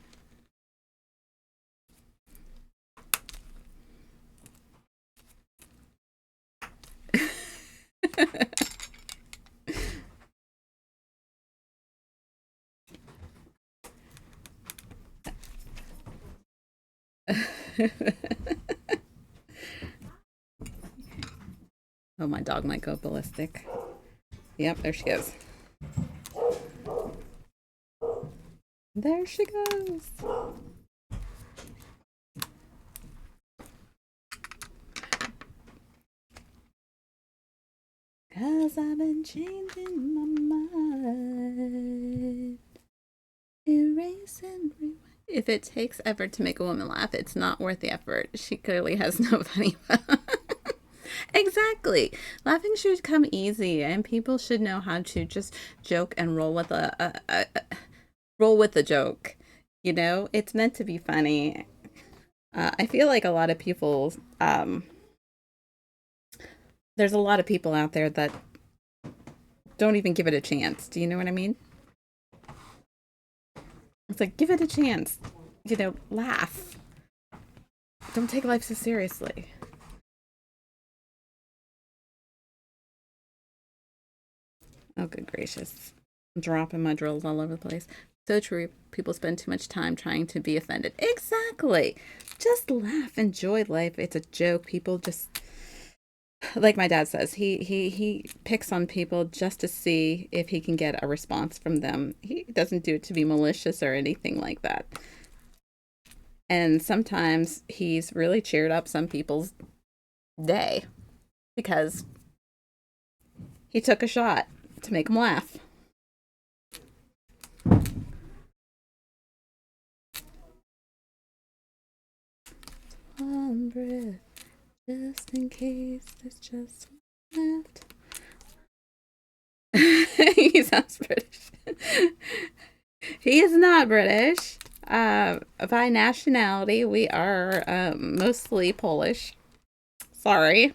Oh, my dog might go ballistic. Yep, there she goes. There she goes. Cause I've been changing my mind. Erase and rewind. If it takes effort to make a woman laugh, it's not worth the effort. She clearly has no funny bone. Exactly. Laughing should come easy, and people should know how to just joke and roll with the joke. You know, it's meant to be funny. I feel like a lot of people, there's a lot of people out there that don't even give it a chance. Do you know what I mean? It's like, give it a chance. You know, laugh. Don't take life so seriously. Oh, good gracious. I'm dropping my drills all over the place. So true. People spend too much time trying to be offended. Exactly. Just laugh. Enjoy life. It's a joke. People just... like my dad says, he picks on people just to see if he can get a response from them. He doesn't do it to be malicious or anything like that. And sometimes he's really cheered up some people's day because he took a shot to make them laugh. One breath, just in case there's just one left. He sounds British. He is not British. By nationality, we are mostly Polish. Sorry.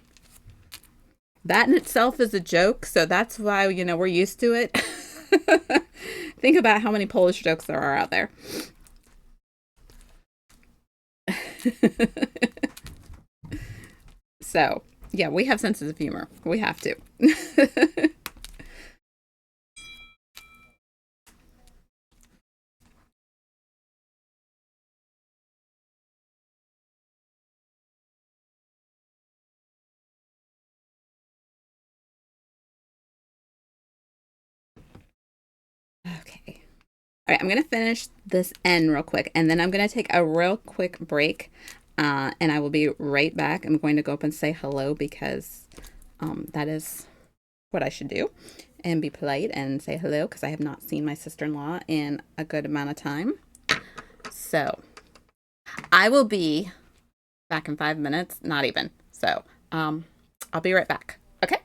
That in itself is a joke, so that's why, we're used to it. Think about how many Polish jokes there are out there. So, yeah, we have senses of humor. We have to. Okay. All right, I'm going to finish this end real quick, and then I'm going to take a real quick break, and I will be right back. I'm going to go up and say hello because that is what I should do, and be polite and say hello because I have not seen my sister-in-law in a good amount of time. So I will be back in 5 minutes, not even. So I'll be right back. Okay.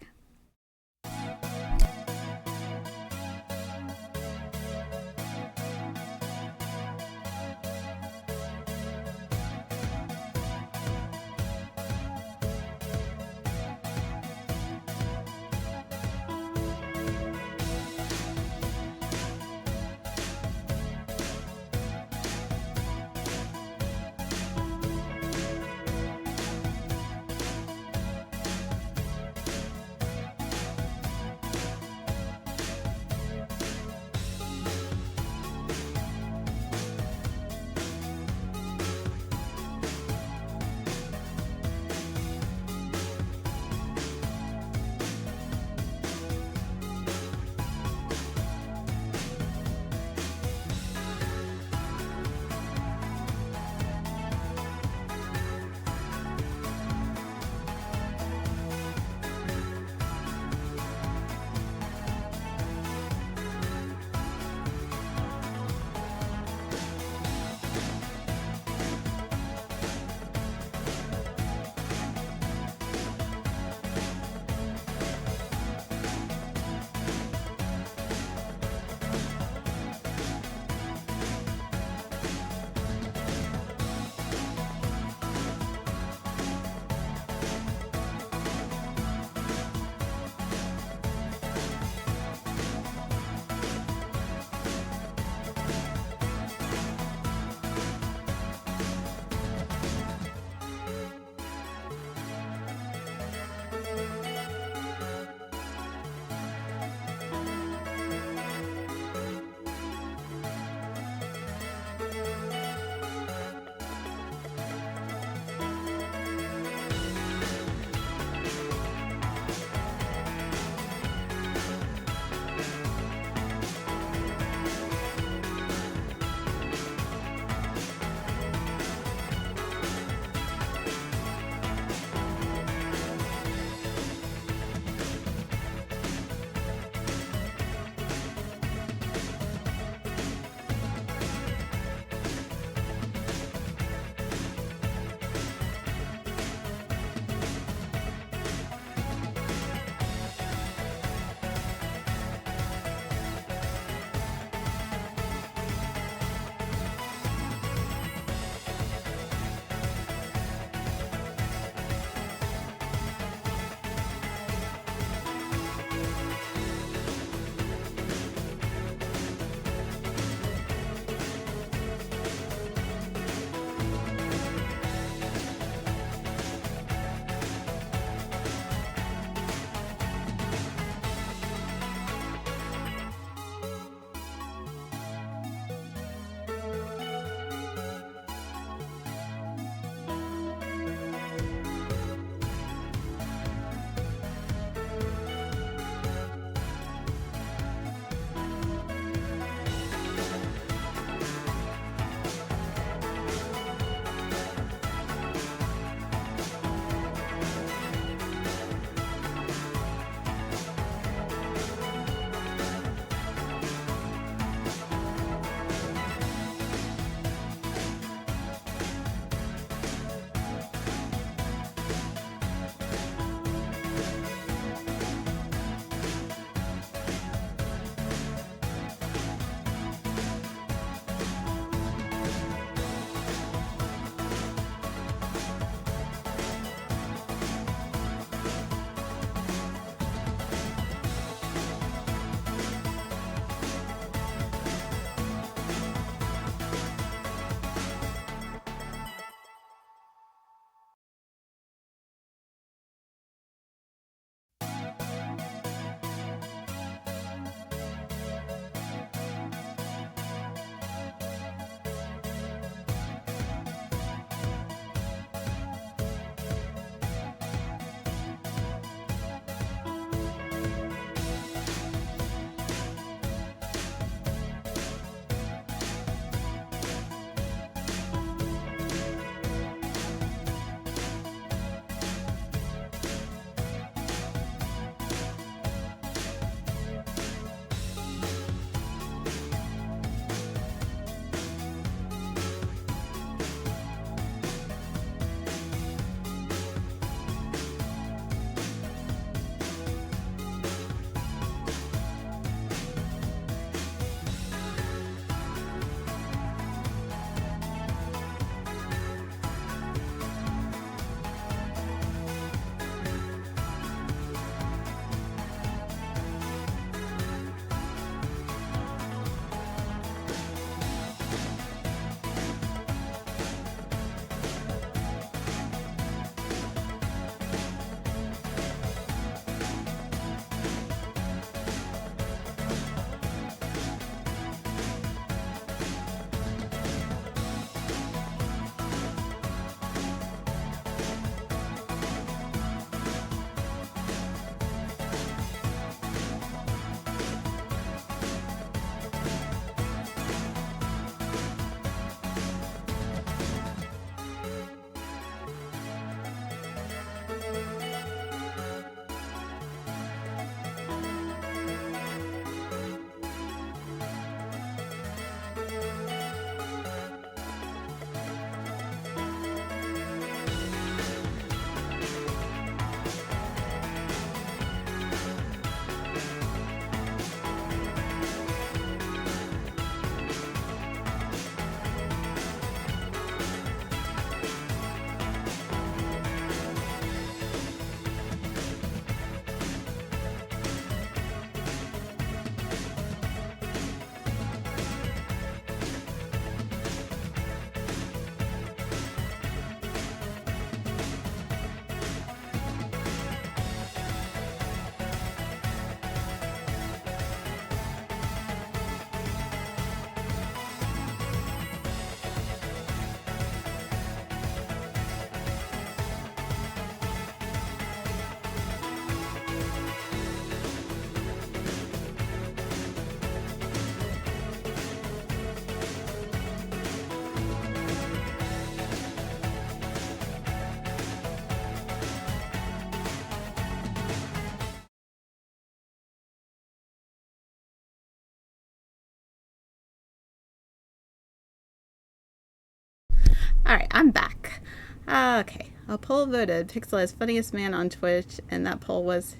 All right, I'm back. Okay, a poll voted Pixel as funniest man on Twitch, and that poll was.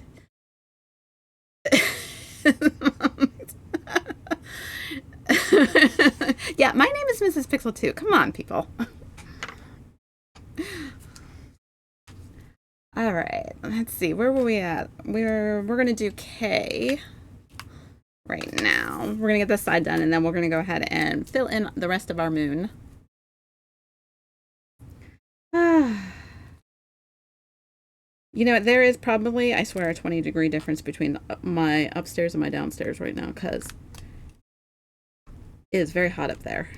Yeah, my name is Mrs. Pixel too. Come on, people. All right, let's see. Where were we at? We're gonna do K right now. We're gonna get this side done, and then we're gonna go ahead and fill in the rest of our moon. You know, there is probably, I swear, a 20-degree difference between my upstairs and my downstairs right now, because it is very hot up there.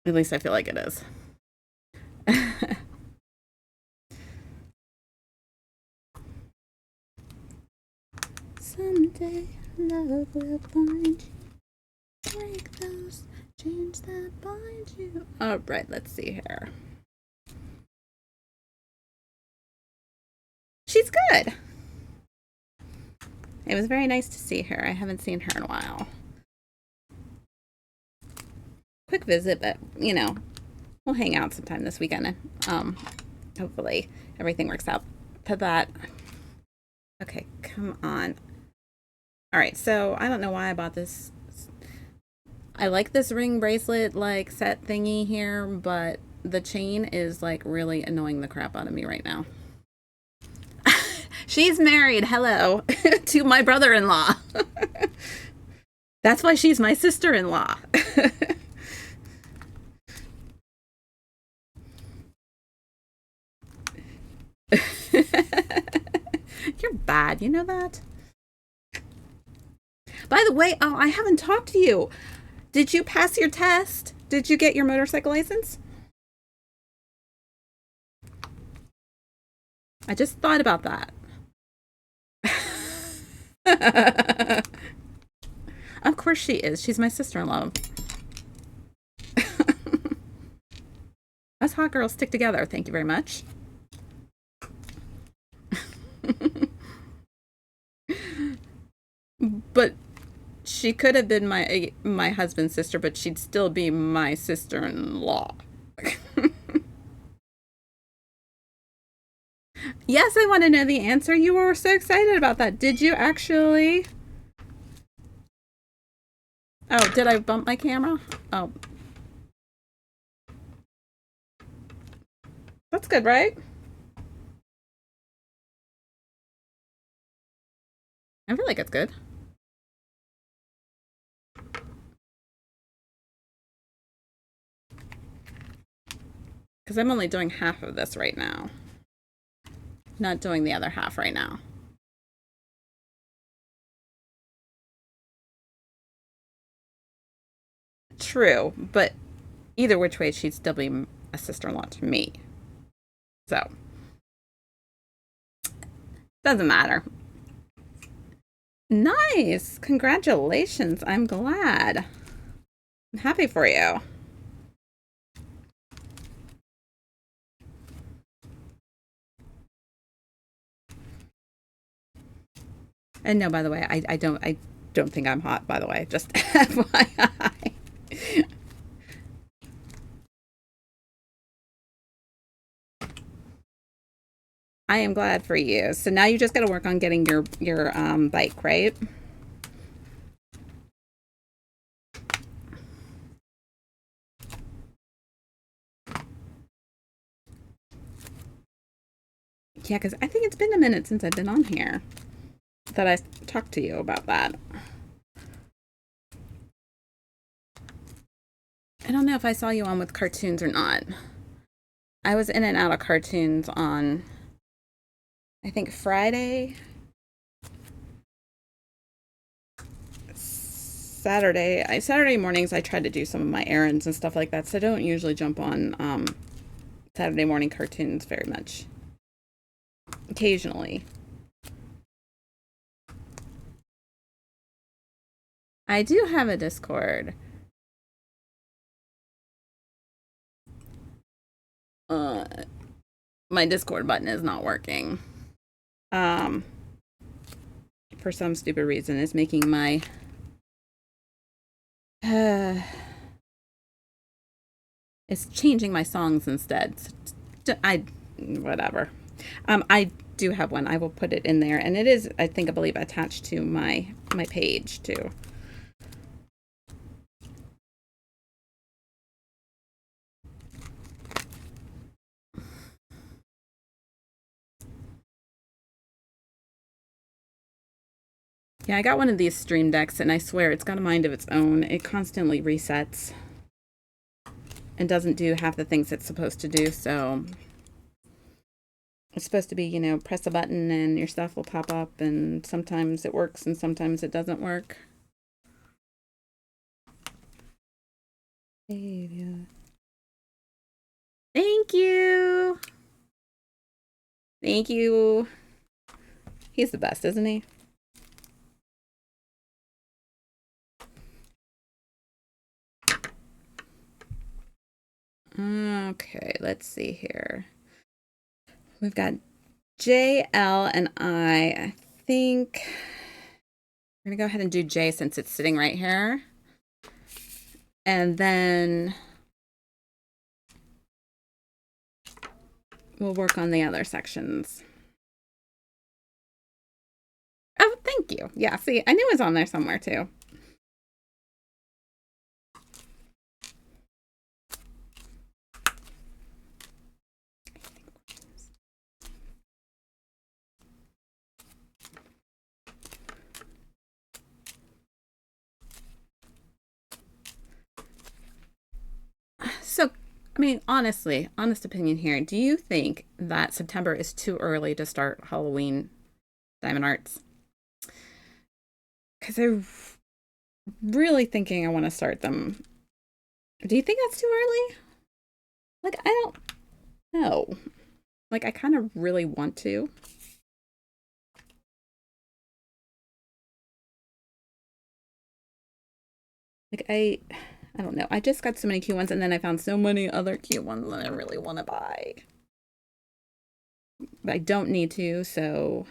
At least I feel like it is. Someday love will find you. Break those chains that bind you. All right, let's see here. She's good. It was very nice to see her. I haven't seen her in a while. Quick visit, but you know, we'll hang out sometime this weekend. Hopefully everything works out to that. Okay, come on. All right, so I don't know why I bought this. I like this ring bracelet like set thingy here, but the chain is like really annoying the crap out of me right now. She's married, hello, to my brother-in-law. That's why she's my sister-in-law. You're bad, you know that? By the way, oh, I haven't talked to you. Did you pass your test? Did you get your motorcycle license? I just thought about that. Of course she is. She's my sister-in-law. Us hot girls stick together. Thank you very much. But she could have been my husband's sister, but she'd still be my sister-in-law. Yes, I want to know the answer. You were so excited about that. Did you actually? Oh, did I bump my camera? Oh. That's good, right? I feel like it's good. Because I'm only doing half of this right now. Not doing the other half right now. True, but either which way, she'd still be a sister-in-law to me. So, doesn't matter. Nice! Congratulations. I'm glad. I'm happy for you. And no, by the way, I don't think I'm hot, by the way. Just FYI. I am glad for you. So now you just got to work on getting your bike, right? Yeah, because I think it's been a minute since I've been on here that I talked to you about that. I don't know if I saw you on with cartoons or not. I was in and out of cartoons on, I think, Friday, Saturday mornings. I try to do some of my errands and stuff like that, so I don't usually jump on Saturday morning cartoons very much. Occasionally. I do have a Discord. My Discord button is not working. For some stupid reason, it's making my It's changing my songs instead. Whatever. I do have one. I will put it in there, and it is, I believe, attached to my page too. Yeah, I got one of these stream decks, and I swear it's got a mind of its own. It constantly resets and doesn't do half the things it's supposed to do. So it's supposed to be, press a button and your stuff will pop up, and sometimes it works and sometimes it doesn't work. Thank you. Thank you. He's the best, isn't he? Okay, let's see here. We've got J, L, and I think we're going to go ahead and do J since it's sitting right here. And then we'll work on the other sections. Oh, thank you. Yeah, see, I knew it was on there somewhere too. So, I mean, honestly, honest opinion here. Do you think that September is too early to start Halloween diamond arts? Because I'm really thinking I want to start them. Do you think that's too early? Like, I don't know. Like, I kind of really want to. Like, I don't know. I just got so many cute ones, and then I found so many other cute ones that I really want to buy. But I don't need to, so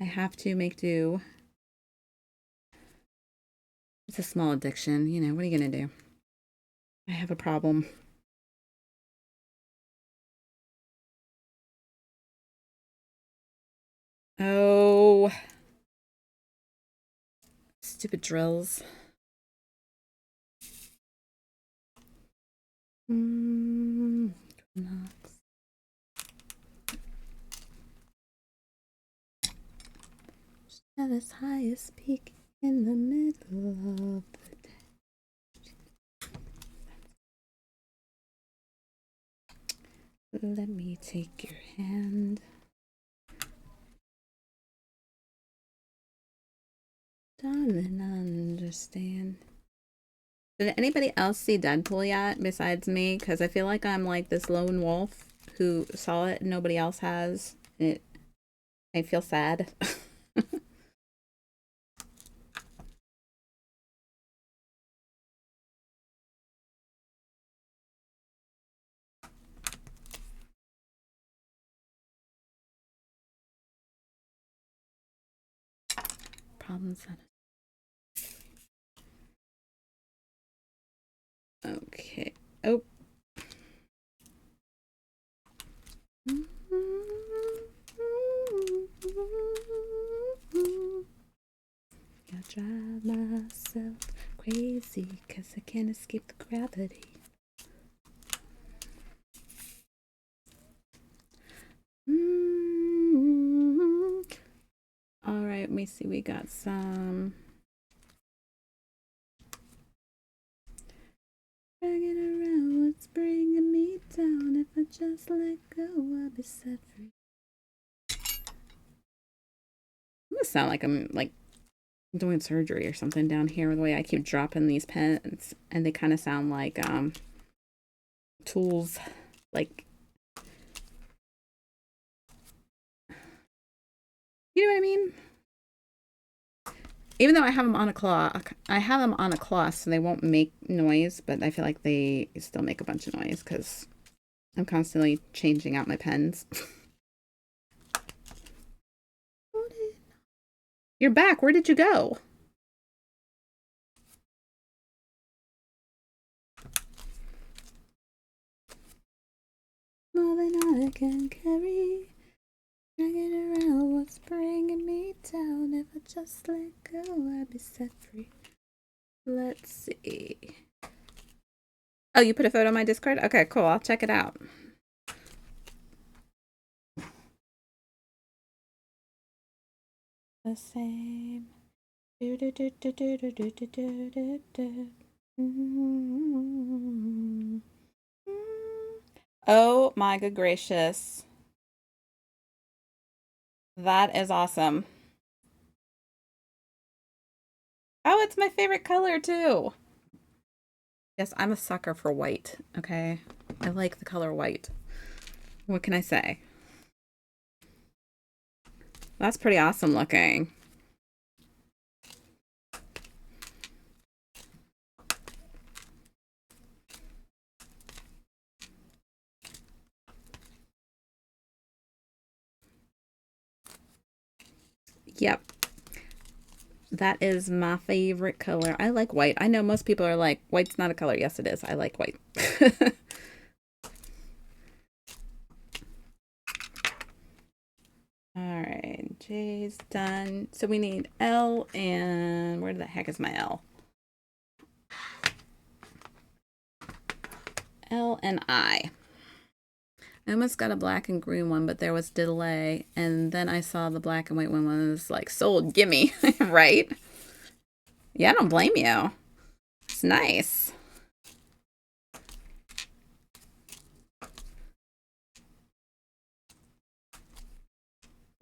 I have to make do. It's a small addiction. What are you going to do? I have a problem. Oh. Stupid drills. At its highest peak in the middle of the day. Let me take your hand. Darling, I understand. Did anybody else see Deadpool yet besides me? Because I feel like I'm like this lone wolf who saw it and nobody else has. I feel sad. Problems. Okay. Oh. I drive myself crazy because I can't escape the gravity. All right, let me see. We got some. Dragging around what's bringing me down. If I just let go, I'll be set free. This sound like I'm like doing surgery or something down here. The way I keep dropping these pens, and they kind of sound like tools, like, you know what I mean? Even though I have them on a cloth, so they won't make noise, but I feel like they still make a bunch of noise because I'm constantly changing out my pens. You're back. Where did you go? I can carry. Dragging around what's bringing me down. If I just let go, I'd be set free. Let's see. Oh, you put a photo on my Discord? Okay, cool. I'll check it out. The same. Oh my good gracious. That is awesome. Oh, it's my favorite color too. Yes, I'm a sucker for white, okay? I like the color white. What can I say? That's pretty awesome looking. Yep. That is my favorite color. I like white. I know most people are like, white's not a color. Yes, it is. I like white. All right, J's done. So we need L, and where the heck is my L? L and I. I almost got a black and green one, but there was delay, and then I saw the black and white one was like, sold, gimme, right? Yeah, I don't blame you. It's nice.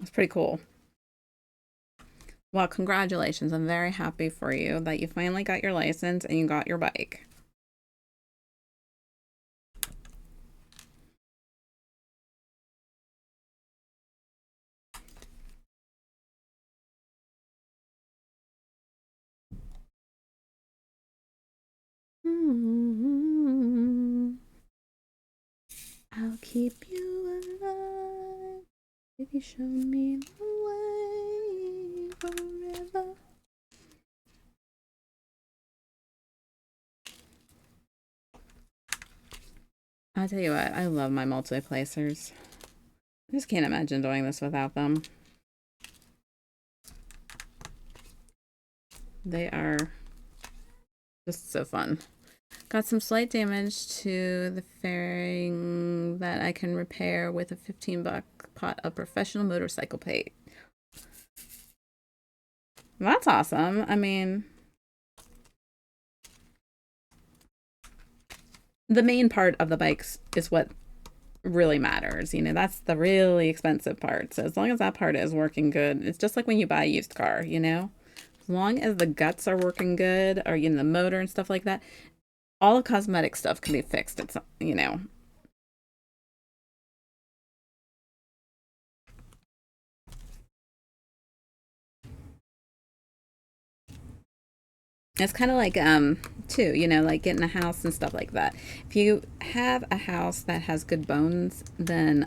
It's pretty cool. Well, congratulations. I'm very happy for you that you finally got your license and you got your bike. I'll keep you alive if you show me the way forever. I'll tell you what, I love my multi-placers. I just can't imagine doing this without them. They are just so fun. Got some slight damage to the fairing that I can repair with a $15 pot of professional motorcycle paint. That's awesome. I mean, the main part of the bikes is what really matters. You know, that's the really expensive part. So as long as that part is working good, it's just like when you buy a used car, you know? As long as the guts are working good, or, you know, the motor and stuff like that, all the cosmetic stuff can be fixed. It's, you know. It's kind of like, too, you know, like getting a house and stuff like that. If you have a house that has good bones, then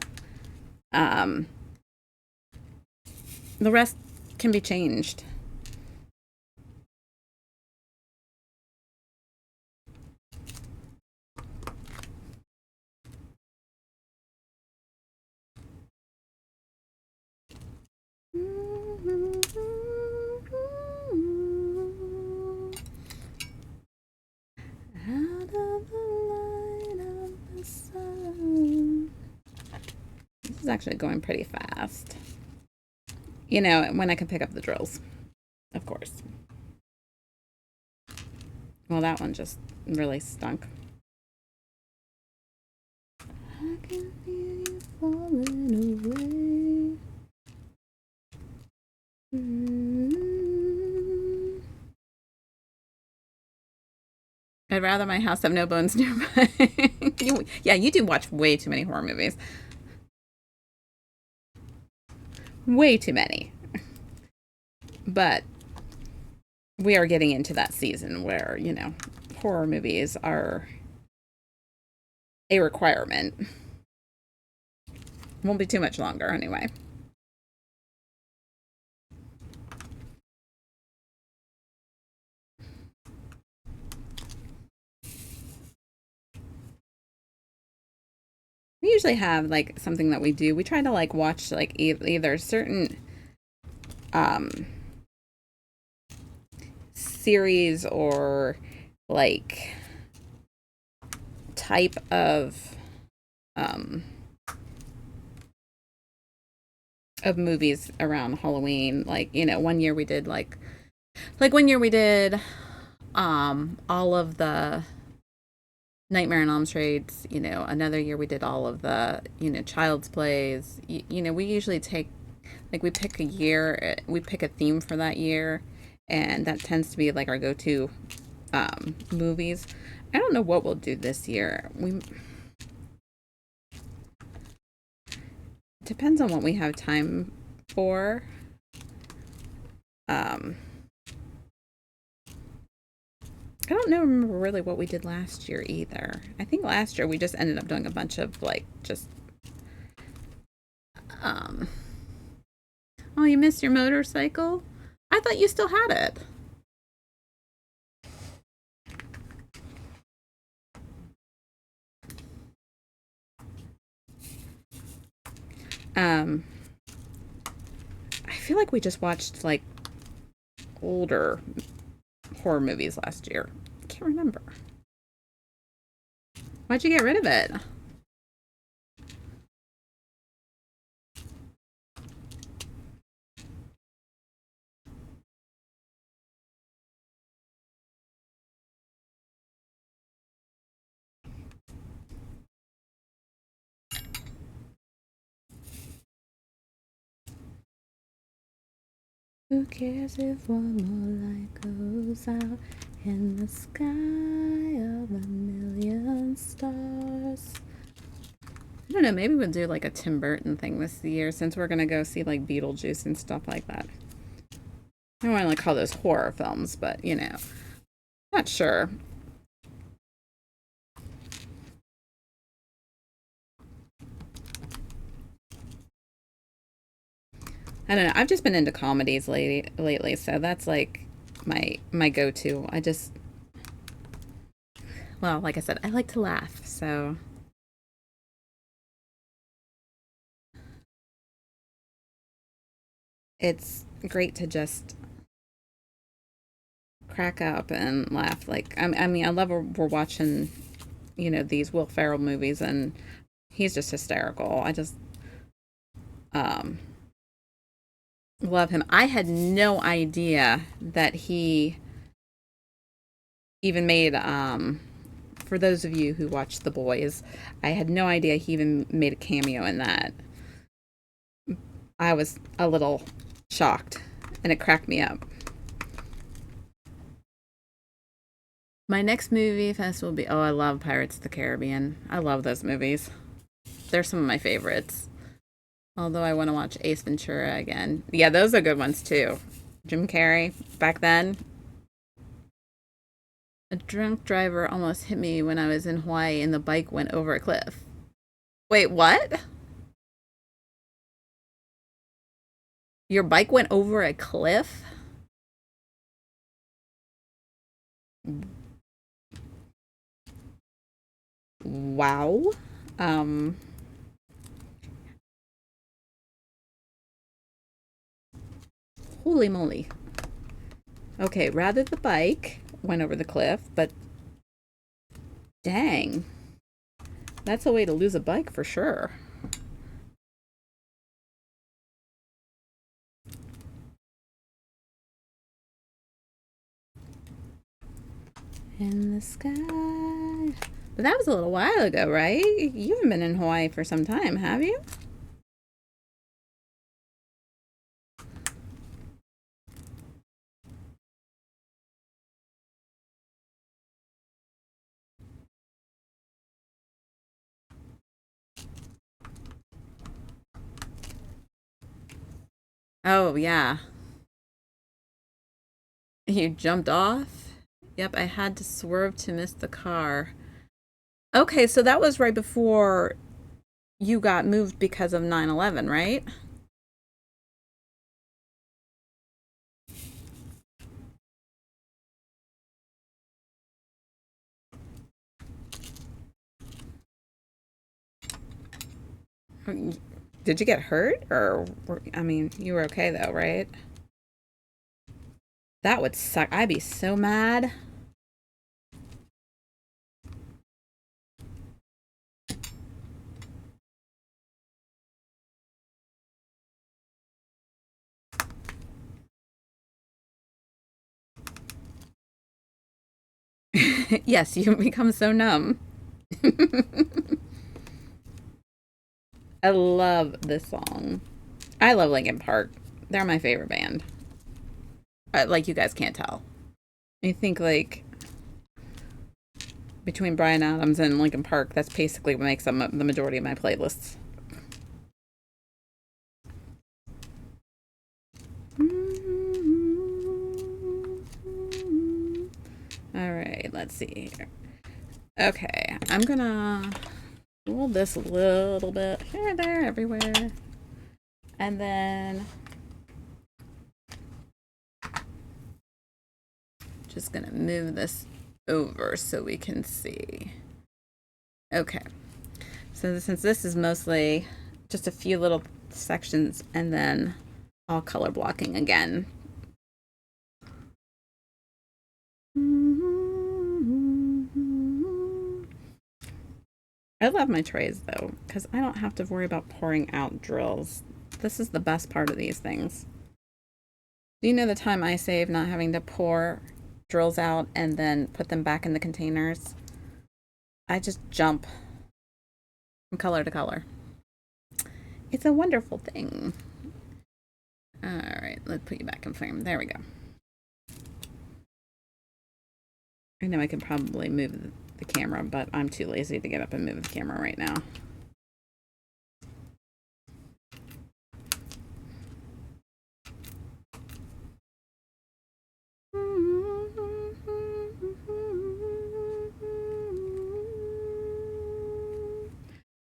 um, the rest can be changed. Out of the light of the sun. This is actually going pretty fast. You know, when I can pick up the drills, of course. Well, that one just really stunk. I can feel you falling away. I'd rather my house have no bones nearby. Yeah, you do watch way too many horror movies. Way too many. But we are getting into that season where, you know, horror movies are a requirement. Won't be too much longer anyway. We usually have like something that we do. We try to like watch like either certain um series or like type um of movies around Halloween. Like, one year we did like one year we did all of the Nightmare on Elm Streets. Another year we did all of the, Child's Plays. We usually take, like, we pick a year, we pick a theme for that year, and that tends to be like our go-to movies. I don't know what we'll do this year. We Depends on what we have time for. Um, I don't know, remember really what we did last year either. I think last year we just ended up doing a bunch of like just um oh, you missed your motorcycle? I thought you still had it. Um I feel like we just watched like older horror movies last year. I can't remember. Why'd you get rid of it? Who cares if one more light goes out in the sky of a million stars? I don't know, maybe we'll do like a Tim Burton thing this year since we're gonna go see like Beetlejuice and stuff like that. I don't want to like call those horror films, but not sure. I don't know. I've just been into comedies lately, so that's like my go-to. Well, like I said, I like to laugh, so it's great to just crack up and laugh. Like I mean, I love we're watching, these Will Ferrell movies, and he's just hysterical. I just um love him. I had no idea that he even made for those of you who watch The Boys, I had no idea he even made a cameo in that. I was a little shocked and it cracked me up. My next movie fest will be, oh, I love Pirates of the Caribbean. I love those movies. They're some of my favorites. Although I want to watch Ace Ventura again. Yeah, those are good ones too. Jim Carrey back then. A drunk driver almost hit me when I was in Hawaii and the bike went over a cliff. Wait, what? Your bike went over a cliff? Wow. Um, Holy moly. Okay, rather the bike went over the cliff, but dang, that's a way to lose a bike for sure. In the sky. But that was a little while ago, right? You haven't been in Hawaii for some time, have you? Oh, yeah. You jumped off? Yep, I had to swerve to miss the car. Okay, so that was right before you got moved because of 9/11, right? Did you get hurt? I mean, you were okay though, right? That would suck. I'd be so mad. Yes, you become so numb. I love this song. I love Linkin Park. They're my favorite band. Like you guys can't tell. I think like between Bryan Adams and Linkin Park, that's basically what makes them the majority of my playlists. All right, let's see here. Okay, I'm gonna roll this a little bit here, there, everywhere. And then just gonna move this over so we can see. Okay, so since this is mostly just a few little sections and then all color blocking again. I love my trays though, because I don't have to worry about pouring out drills. This is the best part of these things. Do you know the time I save not having to pour drills out and then put them back in the containers? I just jump from color to color. It's a wonderful thing. All right, let's put you back in frame. There we go. I know I can probably move the camera, but I'm too lazy to get up and move the camera right now.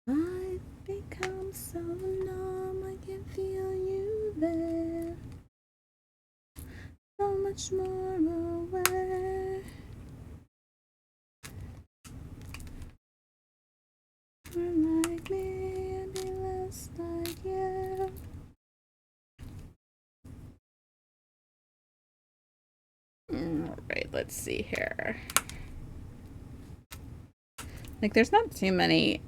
I've become so numb, I can feel you there. So much more aware. More like me and be less like you. All right, let's see here. Like, there's not too many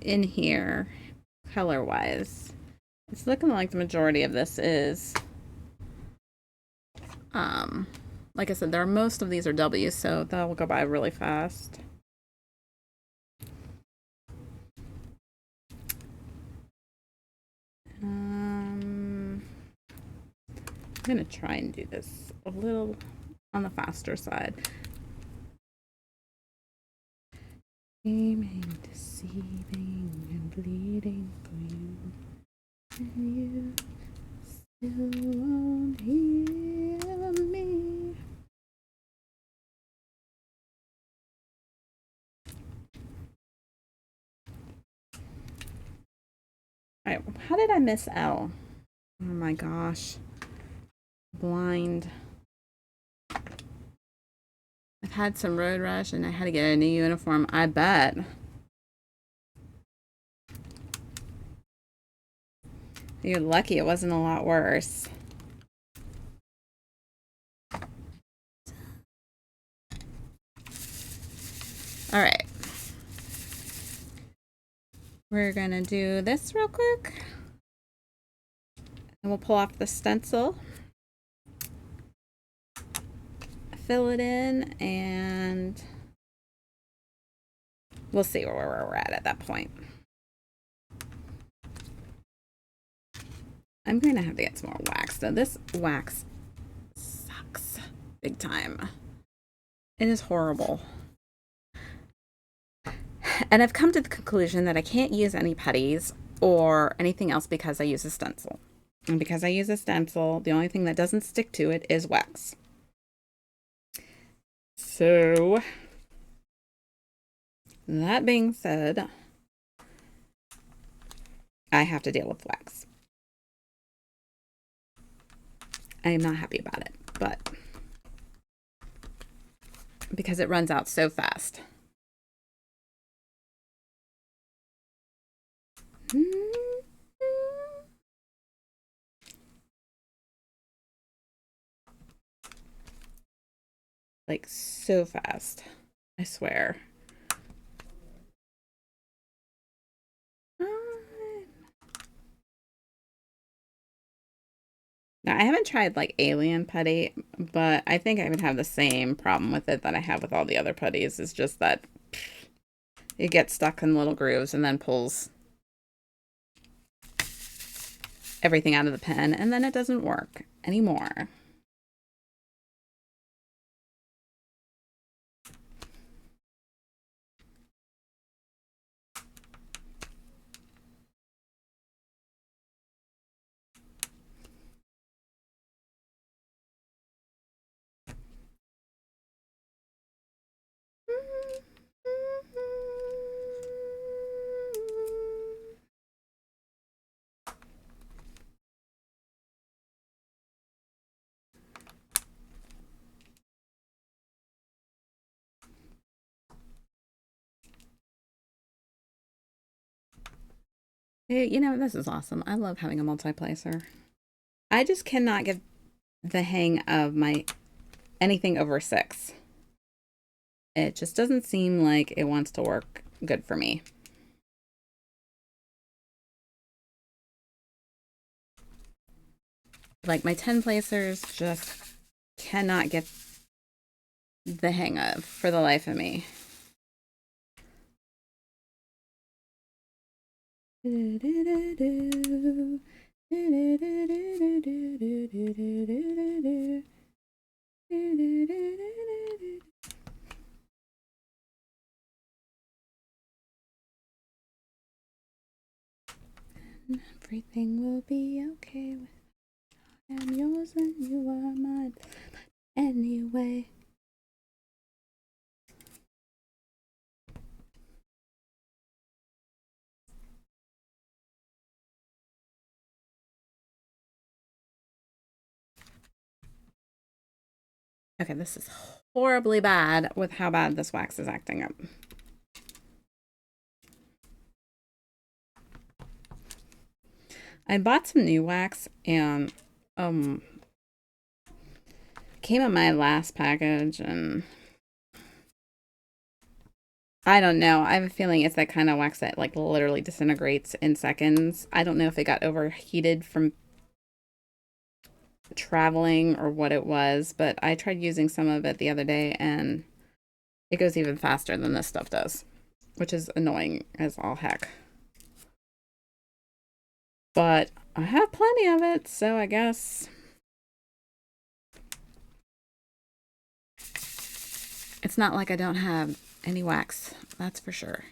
in here color wise. It's looking like the majority of this is like I said, most of these are W's, so that will go by really fast. I'm gonna try and do this a little on the faster side. Scheming, deceiving, and bleeding for you, and you still won't hear me. All right, how did I miss L? Oh my gosh, blind. I've had some road rash and I had to get a new uniform, I bet. You're lucky it wasn't a lot worse. All right. We're gonna do this real quick. And we'll pull off the stencil. Fill it in and we'll see where we're at that point. I'm going to have to get some more wax though. This wax sucks big time. It is horrible. And I've come to the conclusion that I can't use any putties or anything else because I use a stencil. And because I use a stencil, the only thing that doesn't stick to it is wax. So, that being said, I have to deal with wax. I am not happy about it, but because it runs out so fast. Like so fast. I swear. Now, I haven't tried like alien putty, but I think I would have the same problem with it that I have with all the other putties. It's just that it gets stuck in little grooves and then pulls everything out of the pen, and then it doesn't work anymore. Hey, you know, this is awesome. I love having a multi-placer. I just cannot get the hang of my anything over 6. It just doesn't seem like it wants to work good for me. Like my 10 placers just cannot get the hang of for the life of me. Everything will be okay. I am yours and you are mine anyway. Okay, this is horribly bad with how bad this wax is acting up. I bought some new wax and came in my last package and I don't know. I have a feeling it's that kind of wax that like literally disintegrates in seconds. I don't know if it got overheated from traveling or what it was, but I tried using some of it the other day and it goes even faster than this stuff does, which is annoying as all heck. But I have plenty of it, so I guess it's not like I don't have any wax, that's for sure.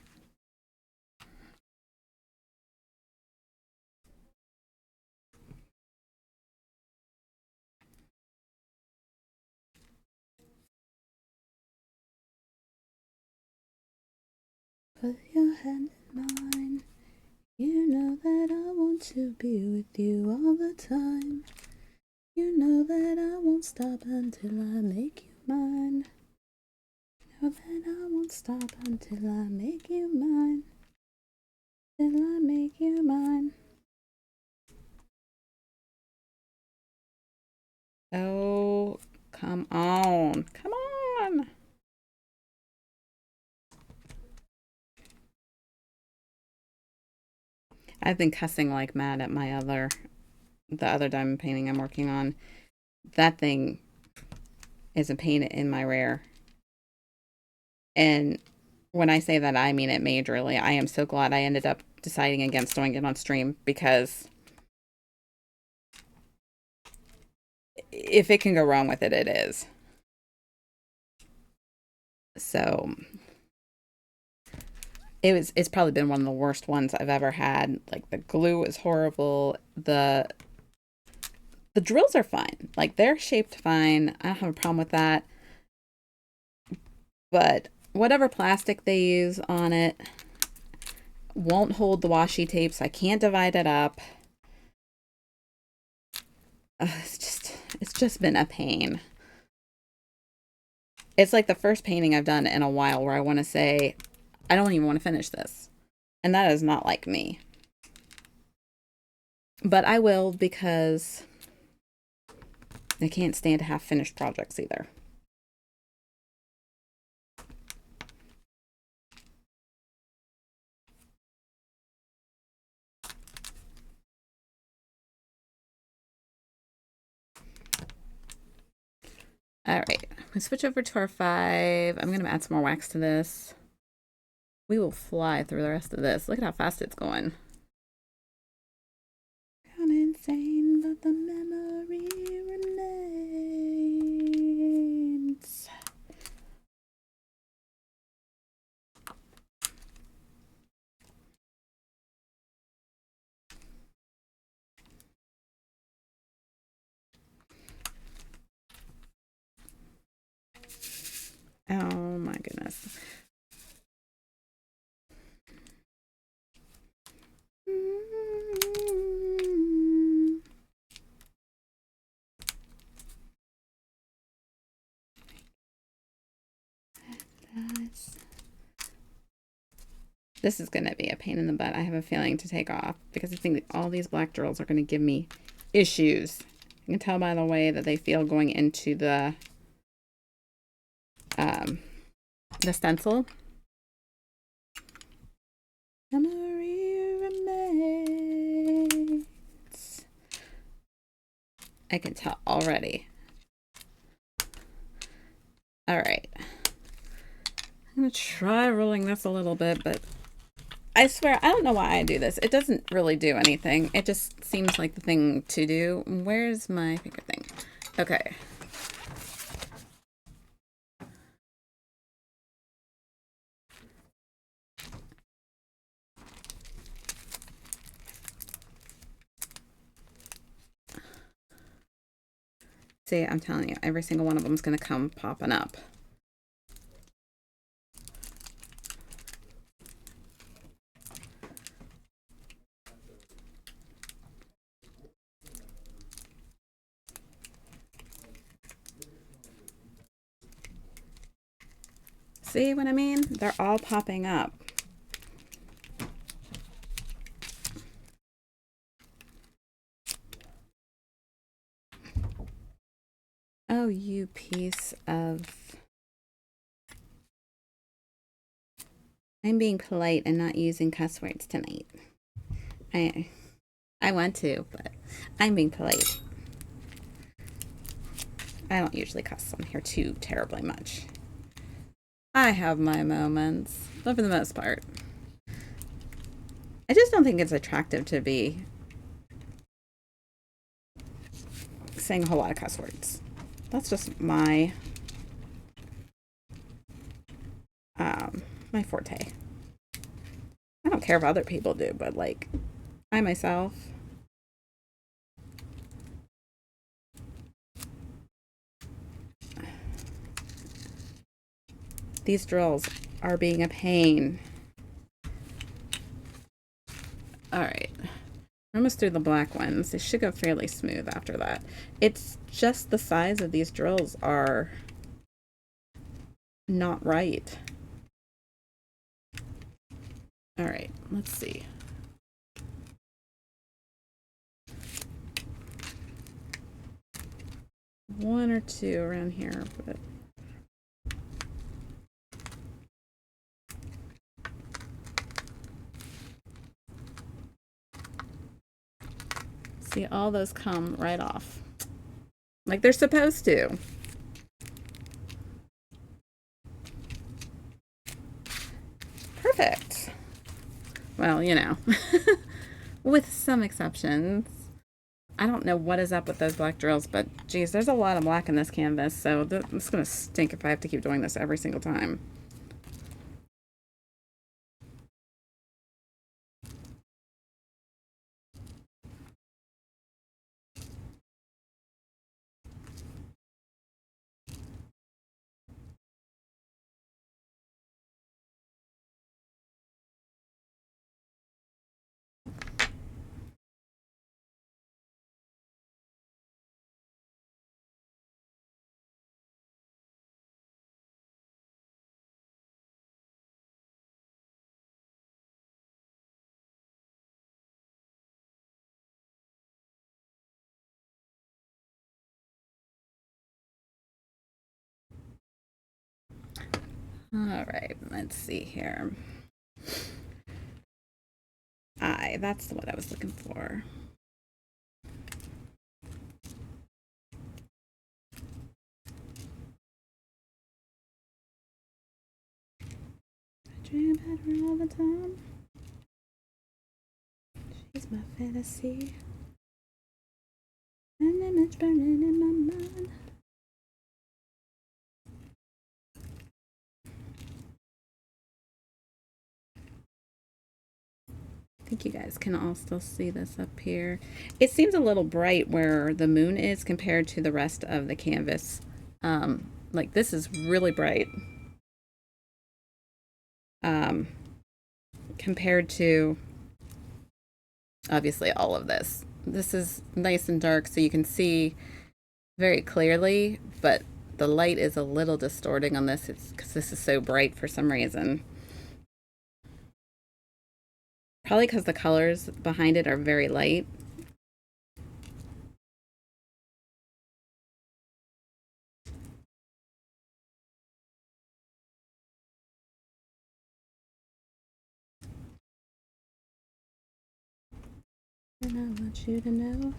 Put your hand in mine. You know that I want to be with you all the time. You know that I won't stop until I make you mine. You know that I won't stop until I make you mine. Till I make you mine. Oh, come on. Come on. I've been cussing like mad at the other diamond painting I'm working on. That thing is a pain in my rear. And when I say that, I mean it majorly. I am so glad I ended up deciding against doing it on stream because if it can go wrong with it, it is. So it's probably been one of the worst ones I've ever had. Like the glue is horrible. The drills are fine. Like they're shaped fine. I don't have a problem with that. But whatever plastic they use on it won't hold the washi tapes. I can't divide it up. It's just been a pain. It's like the first painting I've done in a while where I want to say, I don't even want to finish this. And that is not like me. But I will because I can't stand to have finished projects either. All right, we switch over to our 5. I'm gonna add some more wax to this. We will fly through the rest of this. Look at how fast it's going. Gone insane, but the memory remains. Oh my goodness. This is going to be a pain in the butt. I have a feeling to take off because I think all these black drills are going to give me issues. You can tell by the way that they feel going into the stencil. Memory remains. I can tell already. All right. I'm going to try rolling this a little bit, but I swear, I don't know why I do this. It doesn't really do anything. It just seems like the thing to do. Where's my finger thing? Okay. See, I'm telling you, every single one of them is going to come popping up. See what I mean? They're all popping up. Oh, you piece of... I'm being polite and not using cuss words tonight. I want to, but I'm being polite. I don't usually cuss on here too terribly much. I have my moments, but for the most part. I just don't think it's attractive to be saying a whole lot of cuss words. That's just my my forte. I don't care if other people do, but like I myself, these drills are being a pain. All right. We're almost through the black ones. They should go fairly smooth after that. It's just the size of these drills are not right. All right, let's see. One or two around here, but see, all those come right off like they're supposed to. Perfect. Well, you know, with some exceptions. I don't know what is up with those black drills, but geez, there's a lot of black in this canvas, so it's going to stink if I have to keep doing this every single time. All right, let's see here. That's what I was looking for. I dream about her all the time. She's my fantasy. An image burning in my mind. I think you guys can all still see this up here. It seems a little bright where the moon is compared to the rest of the canvas. Like this is really bright um, compared to obviously all of this. This is nice and dark so you can see very clearly, but the light is a little distorting on this. It's because this is so bright for some reason. Probably because the colors behind it are very light. And I want you to know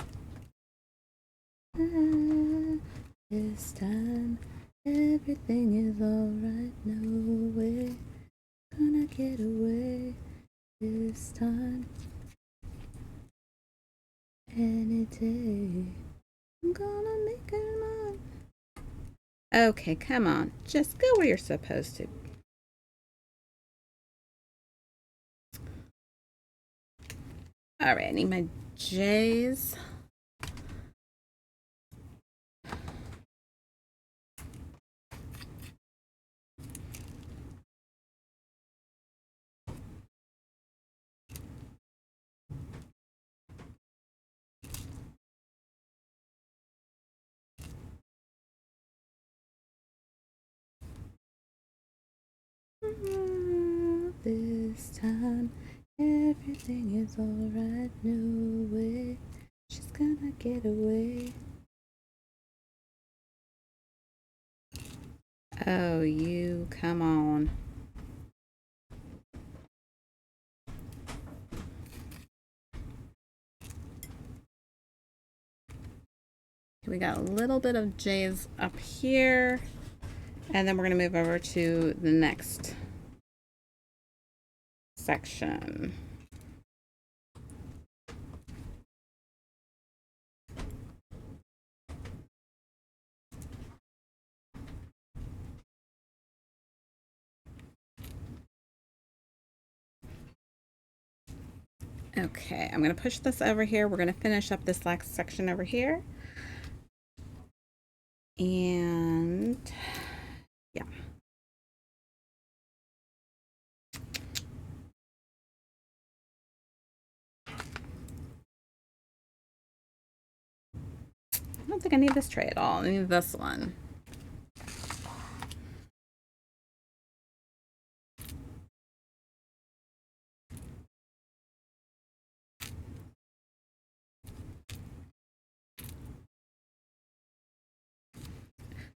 this time everything is alright. No way gonna get away this time. Any day I'm gonna make it mine. Okay, come on. Just go where you're supposed to. Alright, I need my J's. This time everything is alright. No way she's gonna get away. Oh, you come on. We got a little bit of J's up here, and then we're going to move over to the next section. Okay, I'm going to push this over here. We're going to finish up this last section over here. And yeah. I don't think I need this tray at all. I need this one.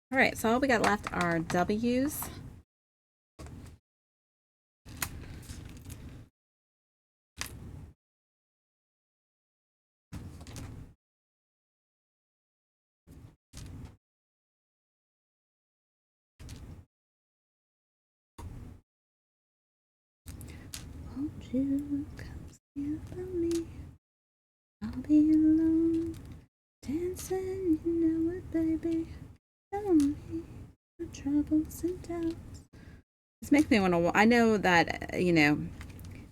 All right, so all we got left are W's. Won't you come see about me? I'll be alone, dancing, you know it, baby. Tell me your troubles and doubts. This makes me want to. I know that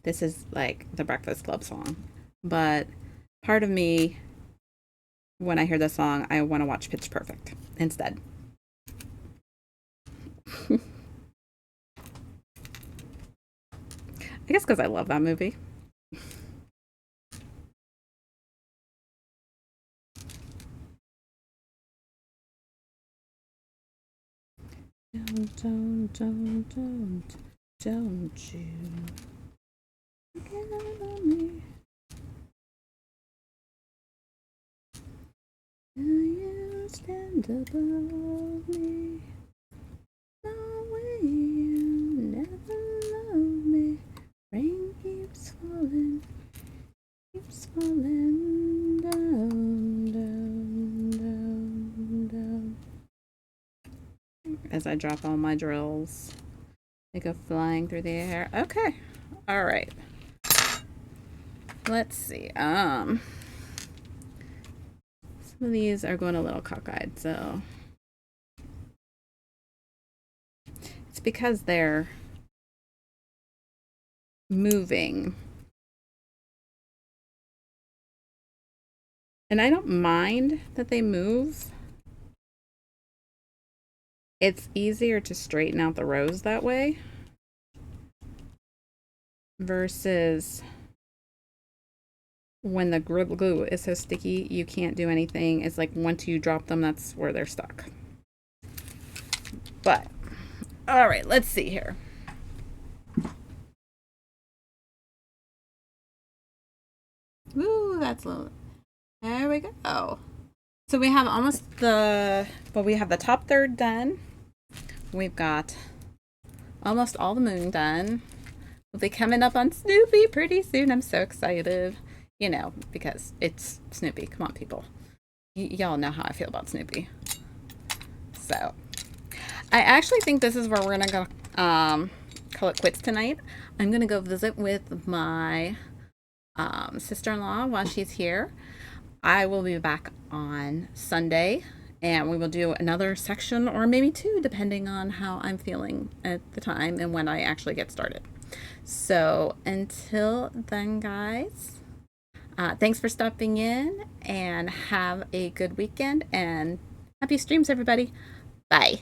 this is like the Breakfast Club song, but part of me, when I hear this song, I want to watch Pitch Perfect instead. I guess because I love that movie. Don't you get out on me. Do you stand above me? No way. as I drop all my drills. They go flying through the air. Okay. All right. Let's see. Some of these are going a little cockeyed, so it's because they're moving. And I don't mind that they move. It's easier to straighten out the rows that way versus when the glue is so sticky, you can't do anything. It's like once you drop them, that's where they're stuck. But, all right, let's see here. Ooh, that's a little. There we go. So we have almost we have the top third done. We've got almost all the moon done. We'll be coming up on Snoopy pretty soon. I'm so excited. You know, because it's Snoopy. Come on, people. Y'all know how I feel about Snoopy. So, I actually think this is where we're going to go call it quits tonight. I'm going to go visit with my sister-in-law while she's here. I will be back on Sunday, and we will do another section or maybe two, depending on how I'm feeling at the time and when I actually get started. So, until then, guys. Thanks for stopping in and have a good weekend and happy streams, everybody. Bye.